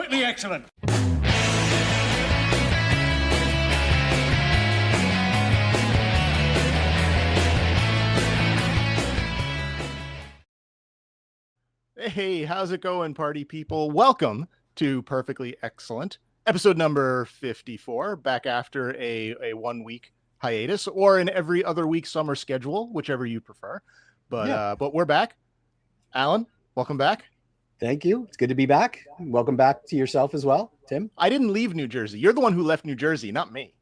Perfectly excellent. Hey, how's it going, party people? Welcome to Perfectly Excellent, episode number 54, back after a 1 week hiatus or an every other week summer schedule, whichever you prefer. But we're back. Alan, welcome back. Thank you. It's good to be back. Welcome back to yourself as well, Tim. I didn't leave New Jersey. You're the one who left New Jersey, not me.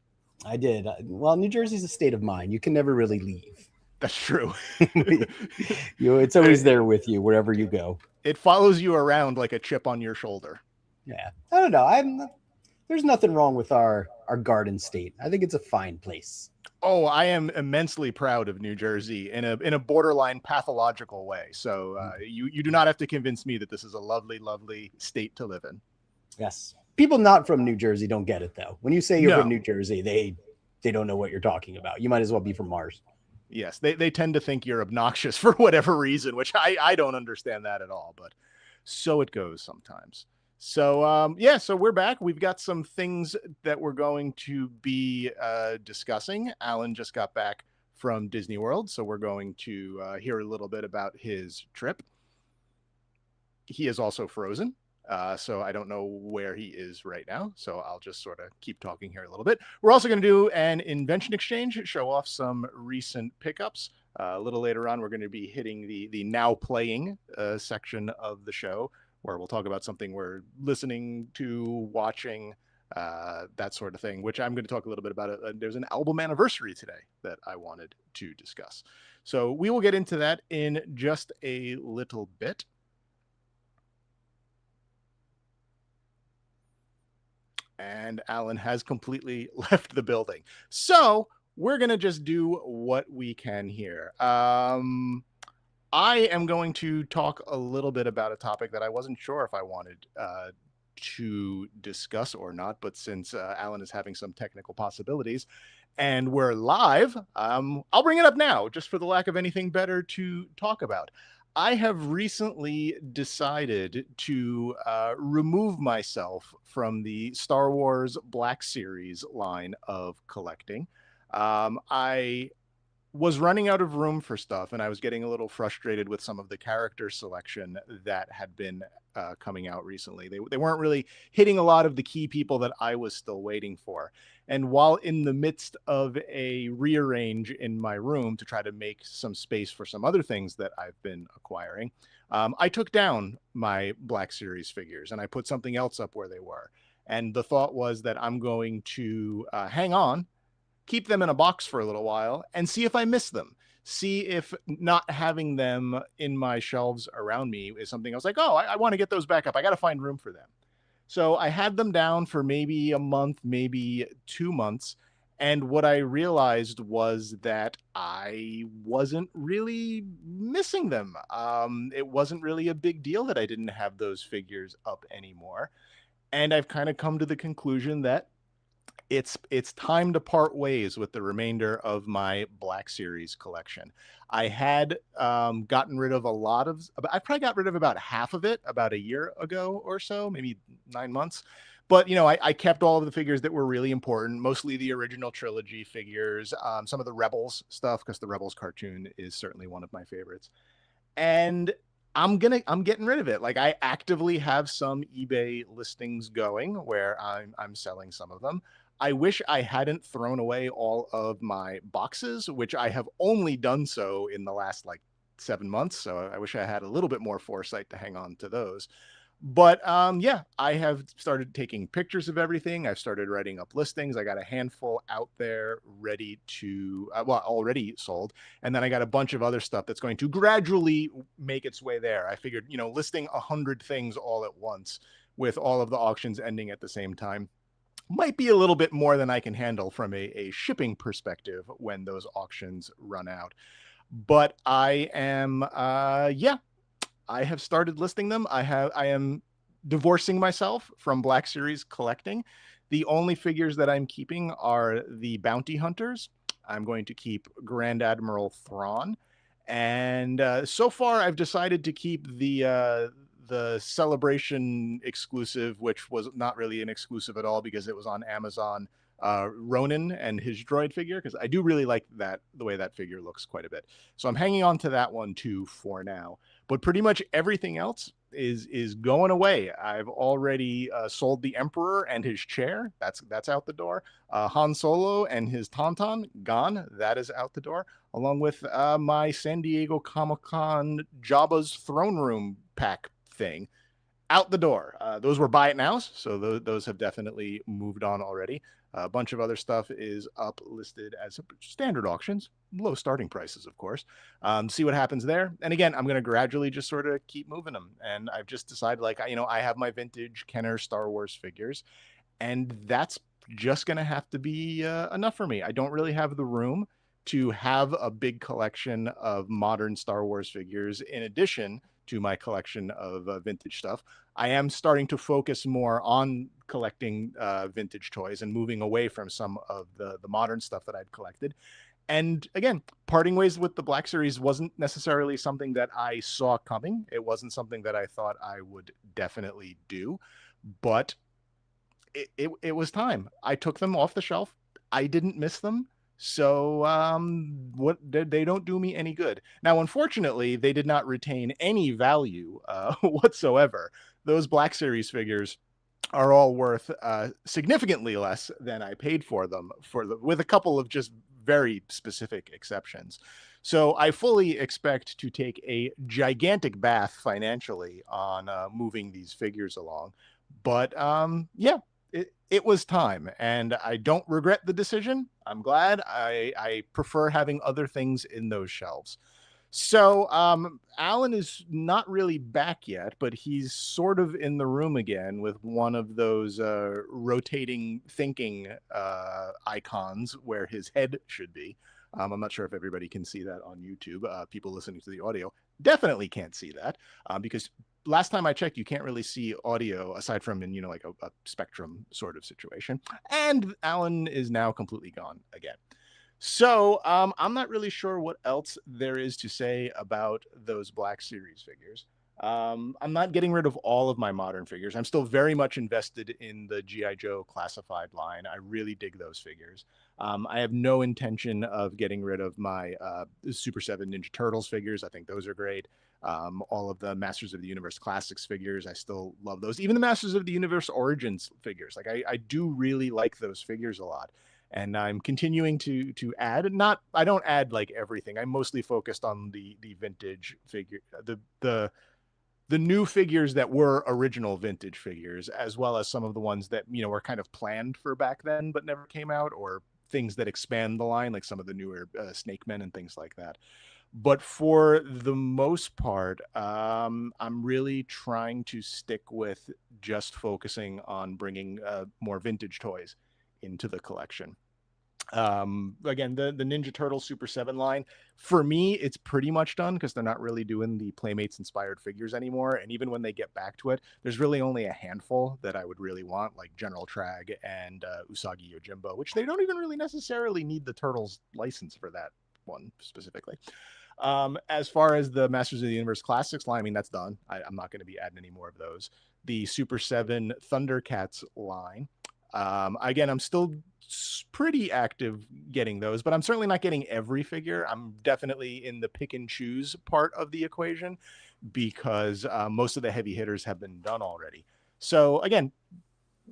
I did. Well, New Jersey's a state of mind. You can never really leave. That's true. It's always there with you wherever you go. It follows you around like a chip on your shoulder. Yeah. I don't know. There's nothing wrong with our garden state. I think it's a fine place. Oh, I am immensely proud of New Jersey in a borderline pathological way. So you do not have to convince me that this is a lovely, lovely state to live in. Yes. People not from New Jersey don't get it, though. When you say you're from New Jersey, they don't know what you're talking about. You might as well be from Mars. Yes, they tend to think you're obnoxious for whatever reason, which I don't understand that at all. But so it goes sometimes. So so we're back. We've got some things that we're going to be discussing. Alan just got back from Disney World, so we're going to hear a little bit about his trip. He is also frozen, so I don't know where he is right now. So I'll just sort of keep talking here a little bit. We're also going to do an invention exchange, show off some recent pickups. A little later on, we're going to be hitting the now playing section of the show, where we'll talk about something we're listening to, watching, that sort of thing, which I'm going to talk a little bit about. There's an album anniversary today that I wanted to discuss. So we will get into that in just a little bit. And Alan has completely left the building. So we're going to just do what we can here. I am going to talk a little bit about a topic that I wasn't sure if I wanted to discuss or not, but since Alan is having some technical possibilities and we're live, I'll bring it up now, just for the lack of anything better to talk about. I have recently decided to remove myself from the Star Wars Black Series line of collecting. I was running out of room for stuff, and I was getting a little frustrated with some of the character selection that had been coming out recently. They weren't really hitting a lot of the key people that I was still waiting for. And while in the midst of a rearrange in my room to try to make some space for some other things that I've been acquiring, I took down my Black Series figures and I put something else up where they were. And the thought was that I'm going to hang on, keep them in a box for a little while, and see if I miss them. See if not having them in my shelves around me is something I was like, oh, I want to get those back up. I got to find room for them. So I had them down for maybe a month, maybe 2 months. And what I realized was that I wasn't really missing them. It wasn't really a big deal that I didn't have those figures up anymore. And I've kind of come to the conclusion that it's time to part ways with the remainder of my Black Series collection. I had gotten rid of I probably got rid of about half of it about a year ago or so, maybe 9 months. But, I kept all of the figures that were really important, mostly the original trilogy figures, some of the Rebels stuff, because the Rebels cartoon is certainly one of my favorites. And I'm getting rid of it. Like, I actively have some eBay listings going where I'm selling some of them. I wish I hadn't thrown away all of my boxes, which I have only done so in the last 7 months. So I wish I had a little bit more foresight to hang on to those. But I have started taking pictures of everything. I've started writing up listings. I got a handful out there ready to, already sold. And then I got a bunch of other stuff that's going to gradually make its way there. I figured, listing 100 things all at once with all of the auctions ending at the same time might be a little bit more than I can handle from a shipping perspective when those auctions run out. But I am, I have started listing them. I am divorcing myself from Black Series collecting. The only figures that I'm keeping are the Bounty Hunters. I'm going to keep Grand Admiral Thrawn. And so far, I've decided to keep the the Celebration exclusive, which was not really an exclusive at all because it was on Amazon, Ronin and his droid figure, because I do really like the way that figure looks quite a bit. So I'm hanging on to that one too for now. But pretty much everything else is going away. I've already sold the Emperor and his chair. That's out the door. Han Solo and his Tauntaun, gone. That is out the door, along with my San Diego Comic-Con Jabba's throne room pack thing, out the door. Those were buy it nows, so those have definitely moved on already. A bunch of other stuff is up listed as standard auctions, low starting prices, of course. See what happens there. And again, I'm going to gradually just sort of keep moving them. And I've just decided, like, I have my vintage Kenner Star Wars figures, and that's just going to have to be enough for me. I don't really have the room to have a big collection of modern Star Wars figures in addition to my collection of vintage stuff. I am starting to focus more on collecting vintage toys and moving away from some of the modern stuff that I'd collected. And again, parting ways with the Black Series wasn't necessarily something that I saw coming. It wasn't something that I thought I would definitely do, but it was time. I took them off the shelf. I didn't miss them. So they don't do me any good. Now, unfortunately, they did not retain any value whatsoever. Those Black Series figures are all worth significantly less than I paid for them, with a couple of just very specific exceptions. So I fully expect to take a gigantic bath financially on moving these figures along. But yeah, it was time, and I don't regret the decision. I'm glad. I prefer having other things in those shelves. So Alan is not really back yet, but he's sort of in the room again with one of those rotating thinking icons where his head should be. I'm not sure if everybody can see that on YouTube. People listening to the audio definitely can't see that because last time I checked, you can't really see audio aside from in, like a Spectrum sort of situation. And Alan is now completely gone again. So I'm not really sure what else there is to say about those Black Series figures. I'm not getting rid of all of my modern figures. I'm still very much invested in the G.I. Joe classified line. I really dig those figures. I have no intention of getting rid of my Super 7 Ninja Turtles figures. I think those are great. All of the Masters of the Universe Classics figures, I still love those. Even the Masters of the Universe Origins figures. Like I do really like those figures a lot. And I'm continuing to add. I don't add like everything. I'm mostly focused on the vintage figure, the new figures that were original vintage figures, as well as some of the ones that were kind of planned for back then but never came out, or things that expand the line, like some of the newer Snake Men and things like that. But for the most part, I'm really trying to stick with just focusing on bringing more vintage toys into the collection. Again, the Ninja Turtle Super 7 line, for me, it's pretty much done because they're not really doing the Playmates inspired figures anymore. And even when they get back to it, there's really only a handful that I would really want, like General Trag and Usagi Yojimbo, which they don't even really necessarily need the Turtles license for that one specifically. As far as the Masters of the Universe Classics line, I mean, that's done. I'm not going to be adding any more of those. The Super 7 Thundercats line, again, I'm still pretty active getting those, but I'm certainly not getting every figure. I'm definitely in the pick and choose part of the equation because most of the heavy hitters have been done already. So again,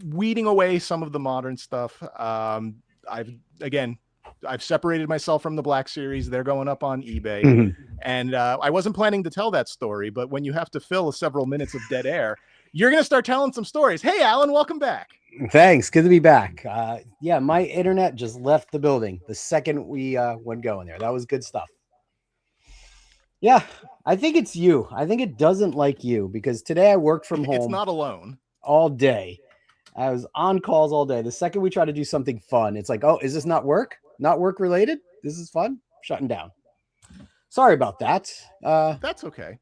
weeding away some of the modern stuff. I've separated myself from the Black Series. They're going up on eBay. Mm-hmm. And I wasn't planning to tell that story, but when you have to fill several minutes of dead air, you're going to start telling some stories. Hey, Alan, welcome back. Thanks. Good to be back. Yeah, my internet just left the building the second we went going there. That was good stuff. Yeah, I think it's you. I think it doesn't like you because today I worked from home. It's not alone. All day. I was on calls all day. The second we try to do something fun, it's like, oh, is this not work? Not work related? This is fun? Shutting down. Sorry about that. That's okay.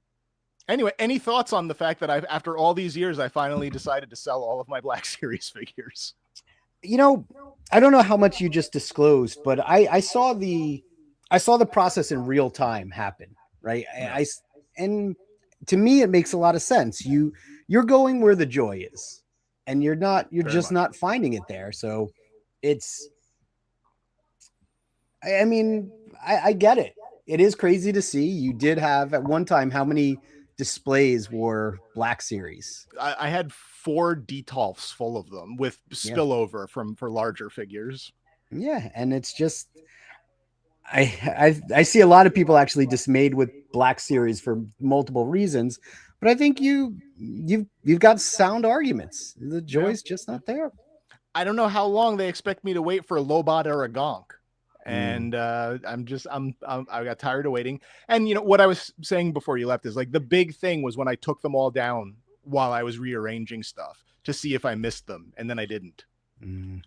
Anyway, any thoughts on the fact that after all these years, I finally decided to sell all of my Black Series figures? I don't know how much you just disclosed, but I saw the process in real time happen, right? And to me, it makes a lot of sense. You're going where the joy is, and you're Very just much. not finding it there. So it's, I mean, I get it. It is crazy to see. You did have at one time how many displays were Black Series? I had 4 Detolfs full of them with Yeah. spillover for larger figures. Yeah, and it's just I see a lot of people actually dismayed with Black Series for multiple reasons, but I think you've got sound arguments. The joy's just not there. I don't know how long they expect me to wait for a Lobot or a Gonk. Mm. And I got tired of waiting. And you know what I was saying before you left is like the big thing was when I took them all down while I was rearranging stuff to see if I missed them, and then I didn't. Mm.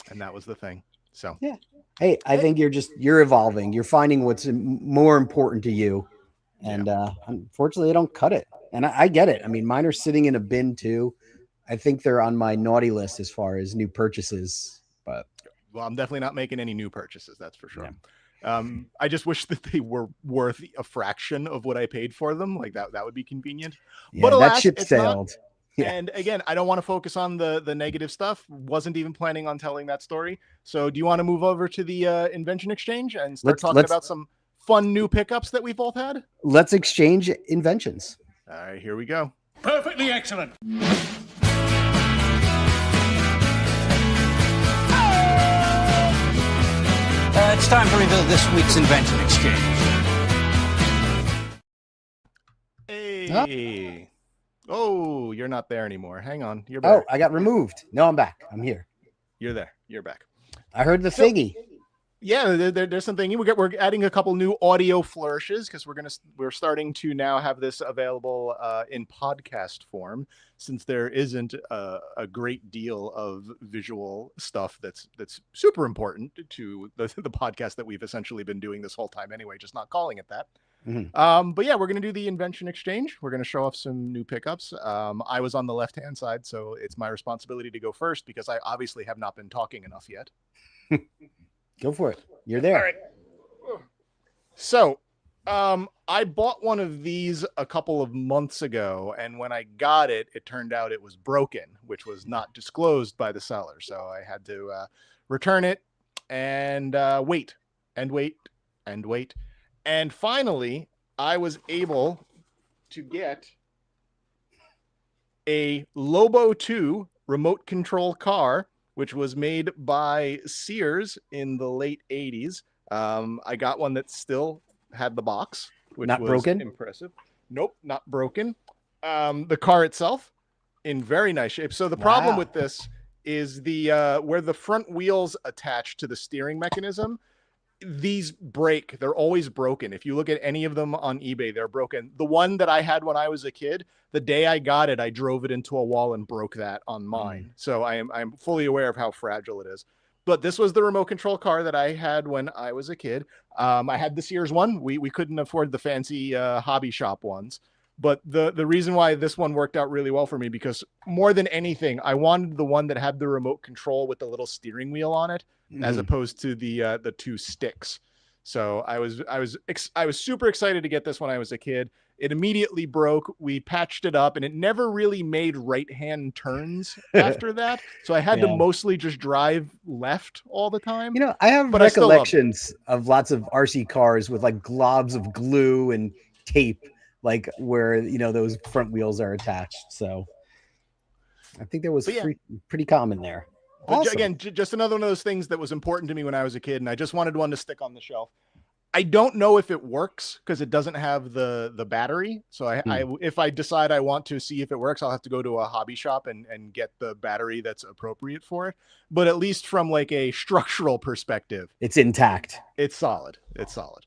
And that was the thing. So Yeah. Hey, I think you're evolving. You're finding what's more important to you, and unfortunately, they don't cut it. And I get it. I mean, mine are sitting in a bin too. I think they're on my naughty list as far as new purchases, but well, I'm definitely not making any new purchases. That's for sure. Yeah. I just wish that they were worth a fraction of what I paid for them. Like that would be convenient. Yeah, but alas, that ship it's sailed. Not. Yeah. And again, I don't want to focus on the negative stuff. Wasn't even planning on telling that story. So do you want to move over to the Invention Exchange and start talking about some fun new pickups that we've both had? Let's exchange inventions. All right, here we go. Perfectly excellent. It's time to reveal this week's Invention Exchange. Hey. Oh, you're not there anymore. Hang on. You're back. Oh, I got removed. No, I'm back. I'm here. You're there. You're back. I heard the thingy. Yeah, there's something. We're adding a couple new audio flourishes because we're starting to now have this available in podcast form, since there isn't a great deal of visual stuff that's super important to the podcast that we've essentially been doing this whole time anyway, just not calling it that. Mm-hmm. But yeah, we're going to do the Invention Exchange. We're going to show off some new pickups. I was on the left-hand side, so it's my responsibility to go first because I obviously have not been talking enough yet. Go for it. You're there. All right. So, I bought one of these a couple of months ago, and when I got it, it turned out it was broken, which was not disclosed by the seller. So I had to return it and wait and wait and wait. And finally, I was able to get a Lobo 2 remote control car, which was made by Sears in the late 80s. I got one that still had the box, which not was broken. Impressive. Nope, not broken. The car itself in very nice shape. So the problem with this is the where the front wheels attach to the steering mechanism. These break. They're always broken. If you look at any of them on eBay, they're broken. The one that I had when I was a kid, the day I got it, I drove it into a wall and broke that on mine. So I'm fully aware of how fragile it is. But this was the remote control car that I had when I was a kid. I had the Sears one. We couldn't afford the fancy hobby shop ones. But the reason why this one worked out really well for me, because more than anything, I wanted the one that had the remote control with the little steering wheel on it, as opposed to the 2 sticks. So I was super excited to get this when I was a kid. It immediately broke. We patched it up, and it never really made right-hand turns after that. So I had to mostly just drive left all the time. You know, I have recollections of lots of RC cars with like globs of glue and tape, like where, you know, those front wheels are attached. So I think that was pretty common there. Awesome. Again, just another one of those things that was important to me when I was a kid, and I just wanted one to stick on the shelf. I don't know if it works because it doesn't have the battery. So if I decide I want to see if it works, I'll have to go to a hobby shop and get the battery that's appropriate for it. But at least from like a structural perspective, it's intact. It's solid. It's solid.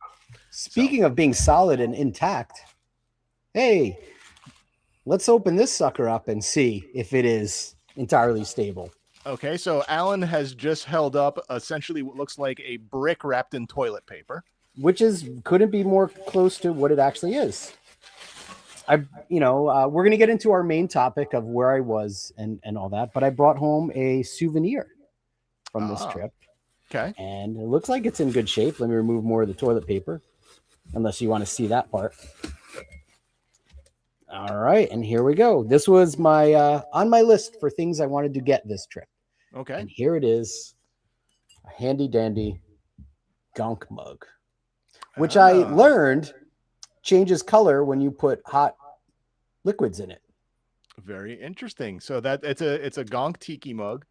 Speaking of being solid and intact, hey, let's open this sucker up and see if it is entirely stable. Okay, so Alan has just held up essentially what looks like a brick wrapped in toilet paper, which couldn't be more close to what it actually is. We're going to get into our main topic of where I was and all that, but I brought home a souvenir from this trip. Okay. And it looks like it's in good shape. Let me remove more of the toilet paper, unless you want to see that part. All right, and here we go. This was my on my list for things I wanted to get this trip. Okay. And here it is, a handy dandy gonk mug, which I learned changes color when you put hot liquids in it. Very interesting. So that it's a gonk tiki mug.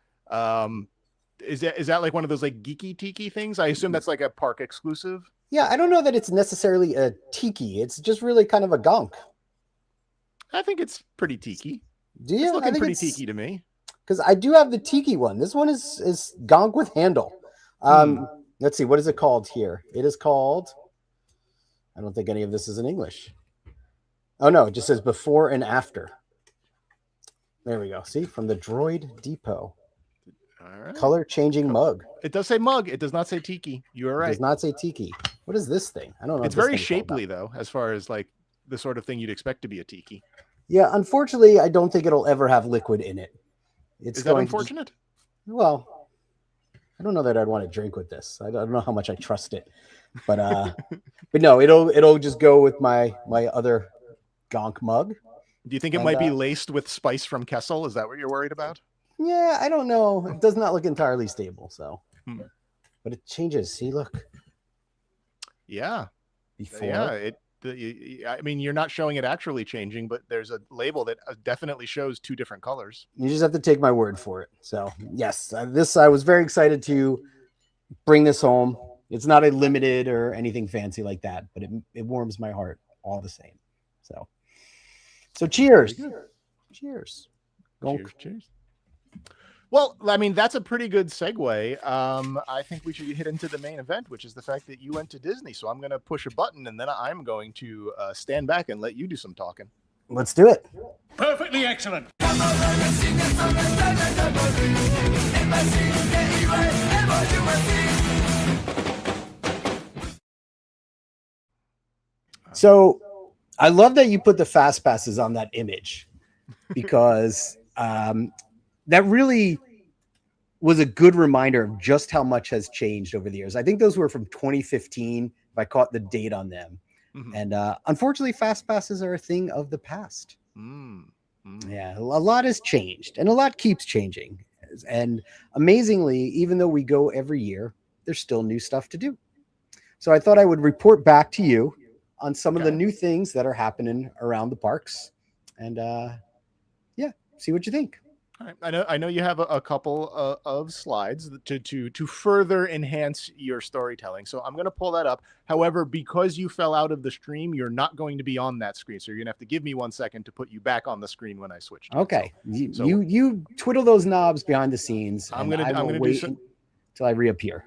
Is that like one of those like geeky tiki things? I assume that's like a park exclusive. Yeah, I don't know that it's necessarily a tiki. It's just really kind of a gonk. I think it's pretty tiki. Do you? It's looking pretty tiki to me. Because I do have the tiki one. This one is gonk with handle. Let's see, what is it called here? It is called, I don't think any of this is in English. Oh no, it just says before and after. There we go. See, from the Droid Depot. All right. Color changing mug. It does say mug. It does not say tiki. You are right. It does not say tiki. What is this thing? I don't know. It's very shapely though, as far as like the sort of thing you'd expect to be a tiki. Yeah, unfortunately, I don't think it'll ever have liquid in it. Is that unfortunate? Well, I don't know that I'd want to drink with this. I don't know how much I trust it, but but no, it'll just go with my other gonk mug. Do you think it might be laced with spice from Kessel? Is that what you're worried about? Yeah, I don't know. It does not look entirely stable. So, but it changes. See, look. Yeah. Before. Yeah. I mean, you're not showing it actually changing, but there's a label that definitely shows two different colors. You just have to take my word for it. So yes, I was very excited to bring this home. It's not a limited or anything fancy like that, but it warms my heart all the same. So cheers. Cheers. Cheers. Well, I mean, that's a pretty good segue. I think we should hit into the main event, which is the fact that you went to Disney. So I'm going to push a button, and then I'm going to stand back and let you do some talking. Let's do it. Perfectly excellent. So I love that you put the fast passes on that image because that really was a good reminder of just how much has changed over the years. I think those were from 2015, if I caught the date on them. Mm-hmm. And unfortunately, fast passes are a thing of the past. Yeah, a lot has changed and a lot keeps changing. And amazingly, even though we go every year, there's still new stuff to do. So I thought I would report back to you on some of the new things that are happening around the parks. And see what you think. All right. I know you have a couple of slides to further enhance your storytelling. So I'm going to pull that up. However, because you fell out of the stream, you're not going to be on that screen. So you're going to have to give me 1 second to put you back on the screen when I switch. Okay. You twiddle those knobs behind the scenes. I'm going to wait until I reappear.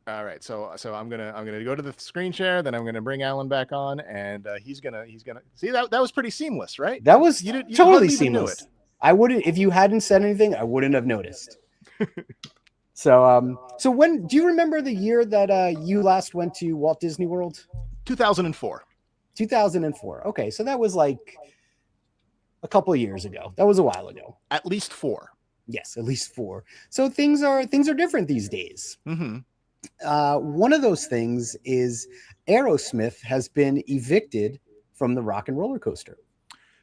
All right. So I'm gonna go to the screen share. Then I'm gonna bring Alan back on, and he's gonna see that was pretty seamless, right? That was totally seamless. I wouldn't, if you hadn't said anything, I wouldn't have noticed. So when do you remember the year that you last went to Walt Disney World? 2004. 2004. Okay, so that was like a couple of years ago. That was a while ago. At least 4. Yes, at least 4. So things are different these days. Mm-hmm. One of those things is Aerosmith has been evicted from the Rock and Roller Coaster.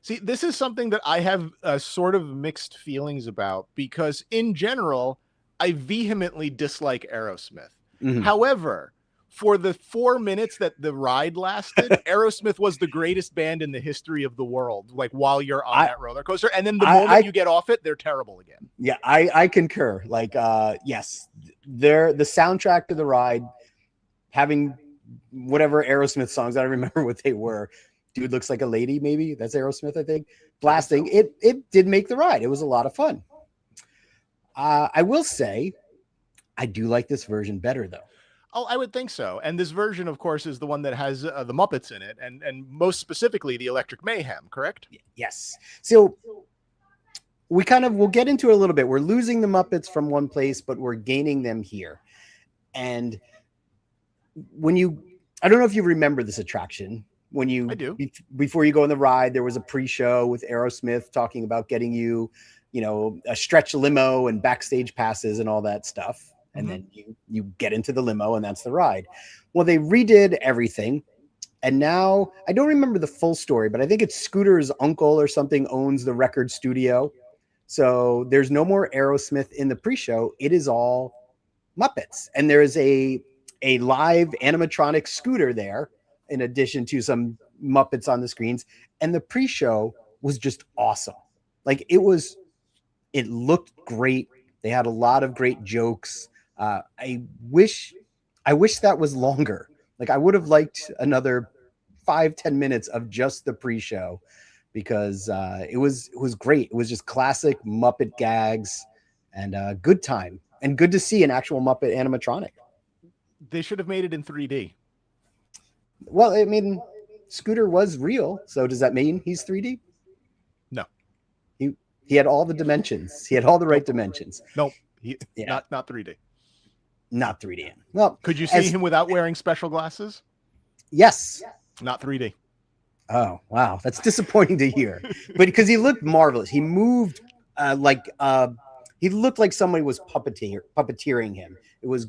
See, this is something that I have sort of mixed feelings about because in general, I vehemently dislike Aerosmith. Mm-hmm. However, for the 4 minutes that the ride lasted, Aerosmith was the greatest band in the history of the world, like while you're on that roller coaster. And then the moment you get off it, they're terrible again. Yeah, I concur. Like, yes, the soundtrack to the ride, having whatever Aerosmith songs, I don't remember what they were. Dude Looks Like a Lady, maybe. That's Aerosmith, I think. Blasting. It did make the ride. It was a lot of fun. I will say, I do like this version better, though. Oh, I would think so. And this version, of course, is the one that has the Muppets in it, and most specifically the Electric Mayhem, correct? Yes. So we'll get into it a little bit. We're losing the Muppets from one place, but we're gaining them here. And I don't know if you remember this attraction. I do. Before you go on the ride, there was a pre-show with Aerosmith talking about getting you, a stretch limo and backstage passes and all that stuff. And then you get into the limo and that's the ride. Well, they redid everything. And now I don't remember the full story, but I think it's Scooter's uncle or something owns the record studio. So there's no more Aerosmith in the pre-show. It is all Muppets. And there is a live animatronic Scooter there, in addition to some Muppets on the screens. And the pre-show was just awesome. Like it looked great. They had a lot of great jokes. I wish that was longer. Like I would have liked another 5-10 minutes of just the pre-show, because it was great. It was just classic Muppet gags and good time, and good to see an actual Muppet animatronic. They should have made it in 3D. Well, I mean, Scooter was real, so does that mean he's 3D? No. He had all the dimensions. He had all the right dimensions. Nope. Yeah. Not 3D. Not 3D. Well, could you see him without wearing special glasses? Yes. Not 3D. Oh, wow. That's disappointing to hear. But because he looked marvelous. He moved he looked like somebody was puppeteering him. It was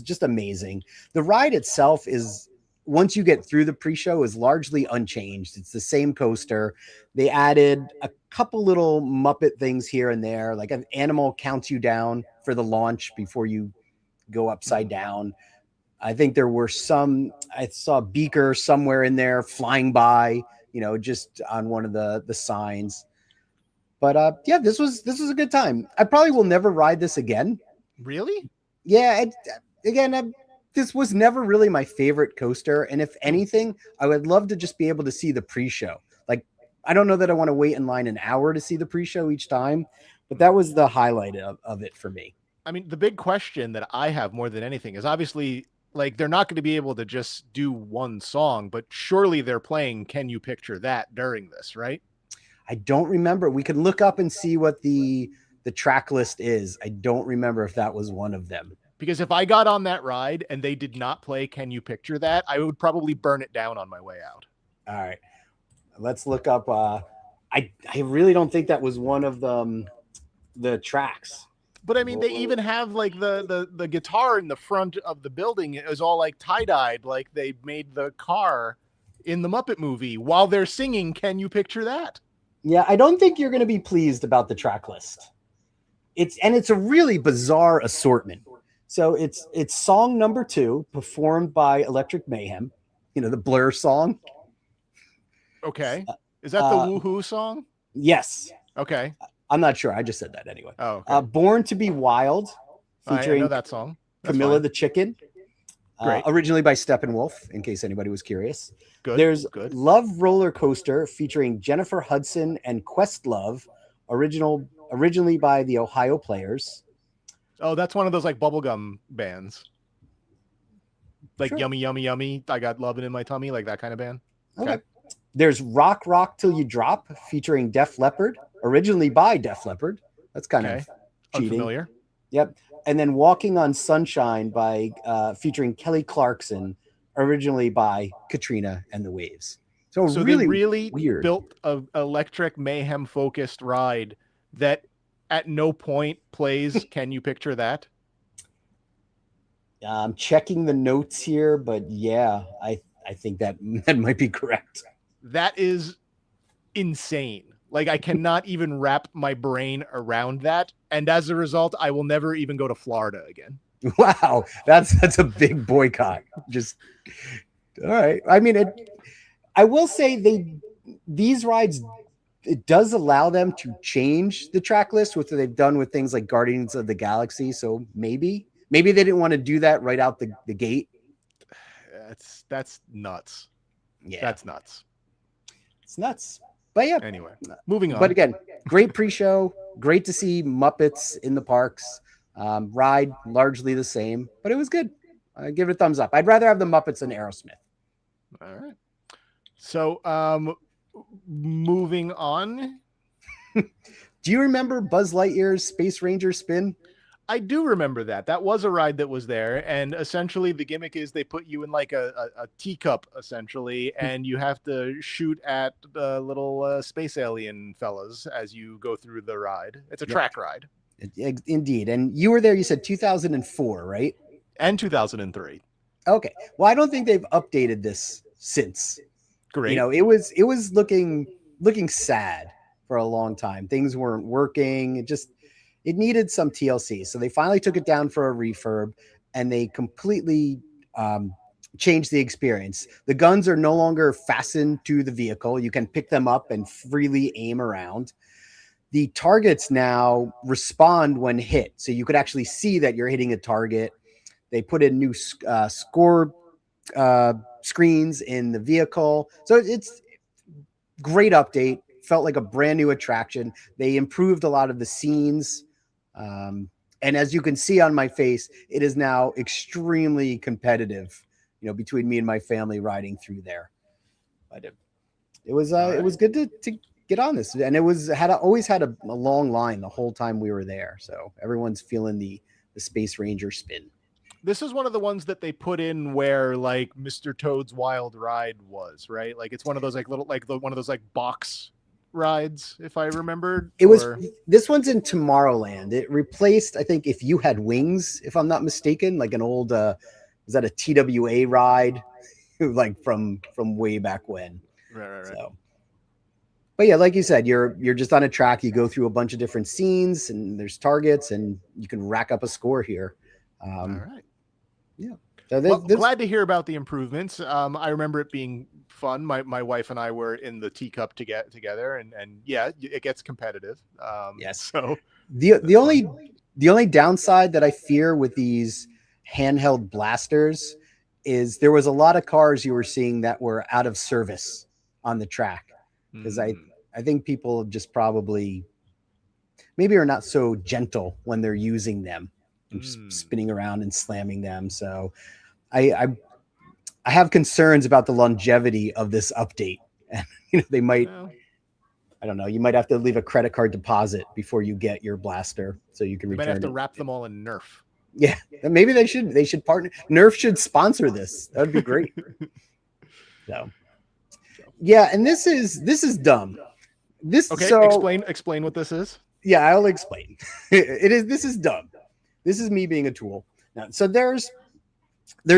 just amazing. The ride itself is, once you get through the pre-show, is largely unchanged. It's the same coaster. They added a couple little Muppet things here and there, like an animal counts you down for the launch before you go upside down. I think there were I saw Beaker somewhere in there flying by, just on one of the signs. But yeah, this was a good time. I probably will never ride this again. Really? Yeah. This was never really my favorite coaster. And if anything, I would love to just be able to see the pre-show. Like, I don't know that I want to wait in line an hour to see the pre-show each time, but that was the highlight of it for me. I mean, the big question that I have more than anything is obviously, like, they're not going to be able to just do one song, but surely they're playing Can You Picture That during this, right? I don't remember. We could look up and see what the track list is. I don't remember if that was one of them. Because if I got on that ride and they did not play Can You Picture That, I would probably burn it down on my way out. All right. Let's look up. I really don't think that was one of the tracks. But I mean, they even have like the guitar in the front of the building is all like tie-dyed, like they made the car in the Muppet movie while they're singing Can You Picture That? Yeah, I don't think you're going to be pleased about the track list. It's a really bizarre assortment. So it's song number 2 performed by Electric Mayhem, the Blur song. Okay. Is that the Woohoo song? Yes. Okay. I'm not sure. I just said that anyway. Oh, okay. Born to be Wild, featuring I know that song. That's Camilla fine. the Chicken. Great. Originally by Steppenwolf, in case anybody was curious. Good. There's Good. Love Roller Coaster featuring Jennifer Hudson and Questlove, originally by the Ohio Players. Oh, that's one of those like bubblegum bands. Like Sure. Yummy, Yummy, Yummy. I got loving in my tummy, like that kind of band. Okay. There's Rock Rock Till You Drop featuring Def Leppard, originally by Def Leppard. That's kind of cheating. Unfamiliar. Yep. And then Walking on Sunshine by featuring Kelly Clarkson, originally by Katrina and the Waves. So they really weird. built a Electric Mayhem focused ride that at no point plays Can You Picture That? I'm checking the notes here, but yeah, I think that might be correct. That is insane. Like, I cannot even wrap my brain around that. And as a result, I will never even go to Florida again. Wow, that's a big boycott. Just all right. I mean, I will say these rides, it does allow them to change the track list, which they've done with things like Guardians of the Galaxy. So maybe they didn't want to do that right out the gate. That's nuts. Yeah, that's nuts. It's nuts. But yeah. Anyway, moving on. But again, great pre-show. Great to see Muppets in the parks. Ride largely the same, but it was good. I give it a thumbs up. I'd rather have the Muppets than Aerosmith. All right. So, moving on. Do you remember Buzz Lightyear's Space Ranger spin? I do remember that. That was a ride that was there. And essentially the gimmick is they put you in like a teacup, essentially, and you have to shoot at the little space alien fellas as you go through the ride. It's a track ride. Indeed. And you were there, you said 2004, right? And 2003. Okay. Well, I don't think they've updated this since. Great. It was looking sad for a long time. Things weren't working. It needed some TLC. So they finally took it down for a refurb, and they completely changed the experience. The guns are no longer fastened to the vehicle. You can pick them up and freely aim around. The targets now respond when hit. So you could actually see that you're hitting a target. They put in new score screens in the vehicle. So it's great update. Felt like a brand new attraction. They improved a lot of the scenes. And as you can see on my face, it is now extremely competitive, between me and my family riding through there. But it was good to get on this. And it always had a long line the whole time we were there. So everyone's feeling the Space Ranger spin. This is one of the ones that they put in where like Mr. Toad's Wild Ride was, right? Like it's one of those like little, like one of those like box rides, if I remembered. This one's in Tomorrowland. It replaced, I think, If You Had Wings, if I'm not mistaken, like an old, was that a TWA ride? Like from way back when. Right. So, but yeah, like you said, you're just on a track. You go through a bunch of different scenes, and there's targets, and you can rack up a score here. All right. Yeah. So glad to hear about the improvements. I remember it being fun. My wife and I were in the teacup to get together, and yeah, it gets competitive. Yes. So the only downside that I fear with these handheld blasters is there was a lot of cars you were seeing that were out of service on the track, because I think people just probably maybe are not so gentle when they're using them and just spinning around and slamming them. So I have concerns about the longevity of this update. And they might, I don't know, you might have to leave a credit card deposit before you get your blaster so you can return it. Might have to wrap them all in Nerf. Yeah, maybe they should partner. Nerf should sponsor this. That would be great. So, yeah, and this is dumb. Explain what this is. Yeah, I'll explain. This is dumb. This is me being a tool. Now, so there's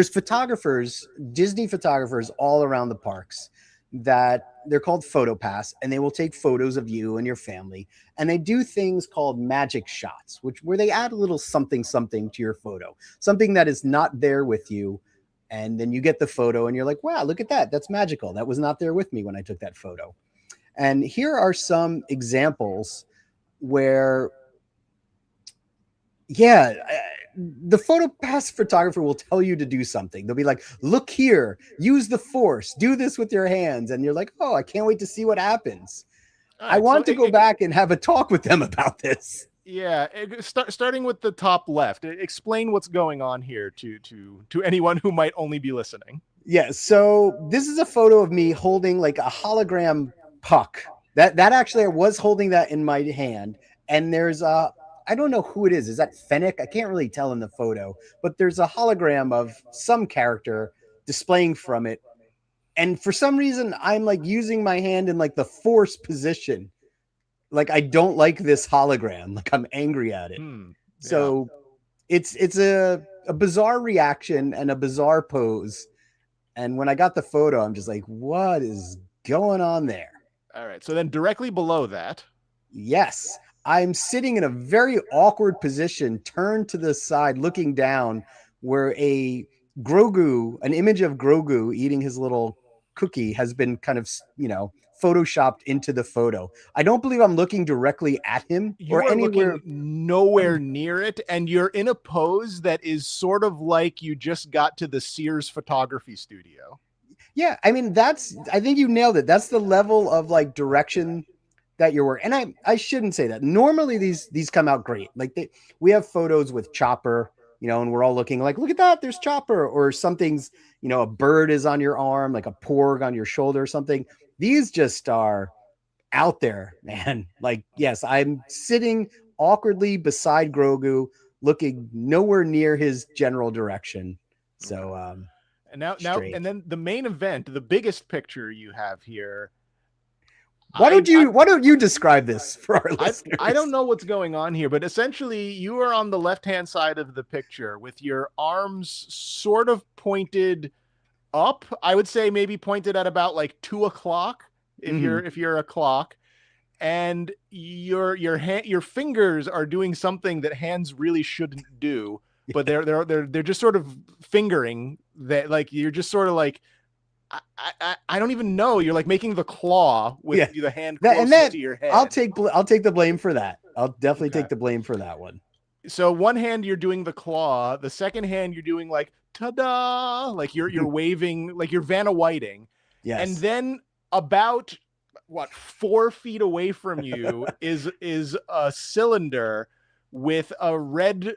photographers, Disney photographers all around the parks that they're called PhotoPass, and they will take photos of you and your family, and they do things called magic shots, where they add a little something to your photo, something that is not there with you, and then you get the photo and you're like, wow, look at that. That's magical. That was not there with me when I took that photo. And here are some examples where, the PhotoPass photographer will tell you to do something. They'll be like, look here, use the force, do this with your hands. And you're like, oh, I can't wait to see what happens. Right, I want to go back and have a talk with them about this. Yeah. Starting with the top left, explain what's going on here to anyone who might only be listening. Yeah. So this is a photo of me holding like a hologram puck. That actually, I was holding that in my hand. And there's I don't know who it is. Is that Fennec? I can't really tell in the photo, but there's a hologram of some character displaying from it. And for some reason, I'm like using my hand in like the force position. Like, I don't like this hologram. Like, I'm angry at it. So it's a bizarre reaction and a bizarre pose. And when I got the photo, I'm just like, what is going on there? All right. So then directly below that. Yes. I'm sitting in a very awkward position, turned to the side, looking down, where an image of Grogu eating his little cookie has been kind of, photoshopped into the photo. I don't believe I'm looking directly at him or anywhere. Nowhere near it. And you're in a pose that is sort of like you just got to the Sears photography studio. Yeah. I mean, I think you nailed it. That's the level of like direction that you're working. And I shouldn't say that. Normally these come out great. Like we have photos with Chopper, and we're all looking like, look at that, there's Chopper, or something's, a bird is on your arm, like a porg on your shoulder or something. These just are out there, man. Like, yes, I'm sitting awkwardly beside Grogu, looking nowhere near his general direction. So, and now, and then the main event, the biggest picture you have here. Why don't you describe this for our listeners? I don't know what's going on here, but essentially you are on the left-hand side of the picture with your arms sort of pointed up. I would say maybe pointed at about like 2 o'clock if you're a clock, and your fingers are doing something that hands really shouldn't do, but they're just sort of fingering that, like you're just sort of like I don't even know. You're like making the claw with the hand closest to your head. I'll take the blame for that. I'll definitely take the blame for that one. So one hand you're doing the claw, the second hand you're doing like ta-da, like you're waving, like you're Vanna Whiting. Yes. And then about 4 feet away from you is a cylinder with a red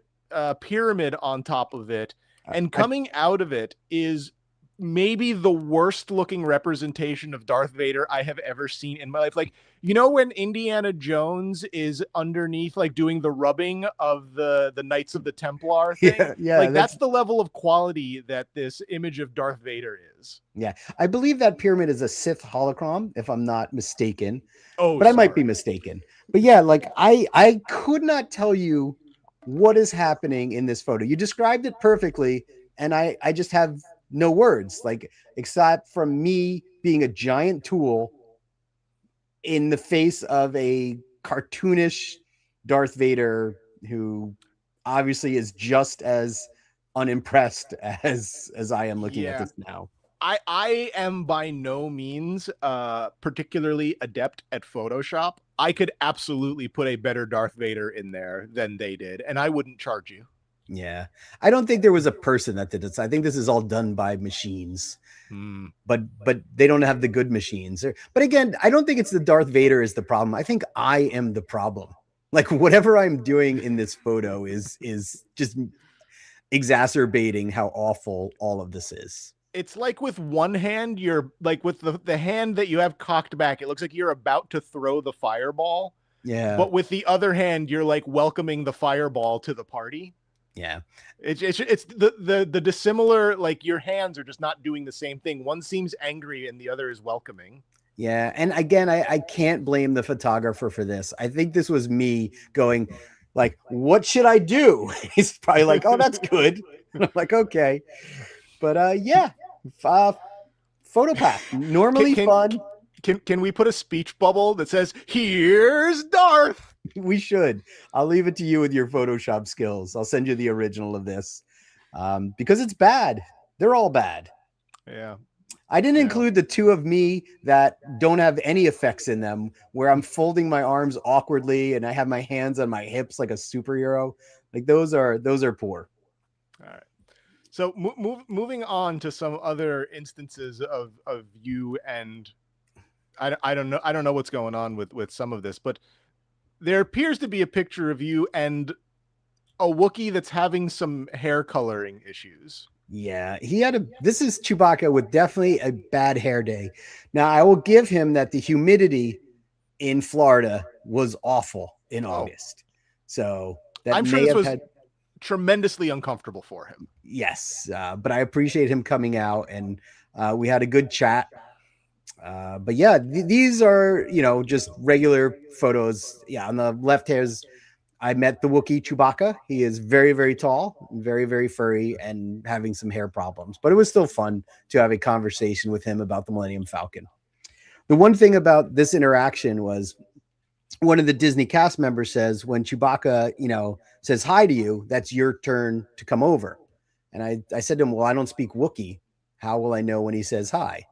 pyramid on top of it, and coming out of it is maybe the worst looking representation of Darth Vader I have ever seen in my life. Like, you know, when Indiana Jones is underneath, like doing the rubbing of the Knights of the Templar thing. Yeah, like that's the level of quality that this image of Darth Vader is. Yeah. I believe that pyramid is a Sith holocron, if I'm not mistaken. Oh, but I might be mistaken. But yeah, like I could not tell you what is happening in this photo. You described it perfectly, and I just have no words, like, except from me being a giant tool in the face of a cartoonish Darth Vader who obviously is just as unimpressed as I am looking at this now. I am by no means particularly adept at Photoshop. I could absolutely put a better Darth Vader in there than they did, and I wouldn't charge you. Yeah, I don't think there was a person that did this. I think this is all done by machines, but they don't have the good machines. But again, I don't think it's the Darth Vader is the problem. I think I am the problem. Like whatever I'm doing in this photo is just exacerbating how awful all of this is. It's like with one hand, you're like with the hand that you have cocked back, it looks like you're about to throw the fireball. Yeah. But with the other hand, you're like welcoming the fireball to the party. Yeah. It's the dissimilar, like your hands are just not doing the same thing. One seems angry and the other is welcoming. Yeah. And again, I can't blame the photographer for this. I think this was me going like, what should I do? He's probably like, oh, that's good. And I'm like, okay. But yeah, PhotoPath, normally fun. Can we put a speech bubble that says, here's Darth? We should. I'll leave it to you with your Photoshop skills. I'll send you the original of this because it's bad. They're all bad. Yeah. I didn't include the two of me that don't have any effects in them, where I'm folding my arms awkwardly and I have my hands on my hips like a superhero. Like those are poor. All right. So moving on to some other instances of you, and I don't know what's going on with some of this, but there appears to be a picture of you and a Wookiee that's having some hair coloring issues. Yeah, this is Chewbacca with definitely a bad hair day. Now, I will give him that the humidity in Florida was awful in August. So that I'm sure this was tremendously uncomfortable for him. Yes, but I appreciate him coming out, and we had a good chat. But yeah, these are, just regular photos. Yeah, on the left I met the Wookiee Chewbacca. He is very, very tall, very, very furry, and having some hair problems. But it was still fun to have a conversation with him about the Millennium Falcon. The one thing about this interaction was one of the Disney cast members says, when Chewbacca, says hi to you, that's your turn to come over. And I said to him, well, I don't speak Wookiee. How will I know when he says hi?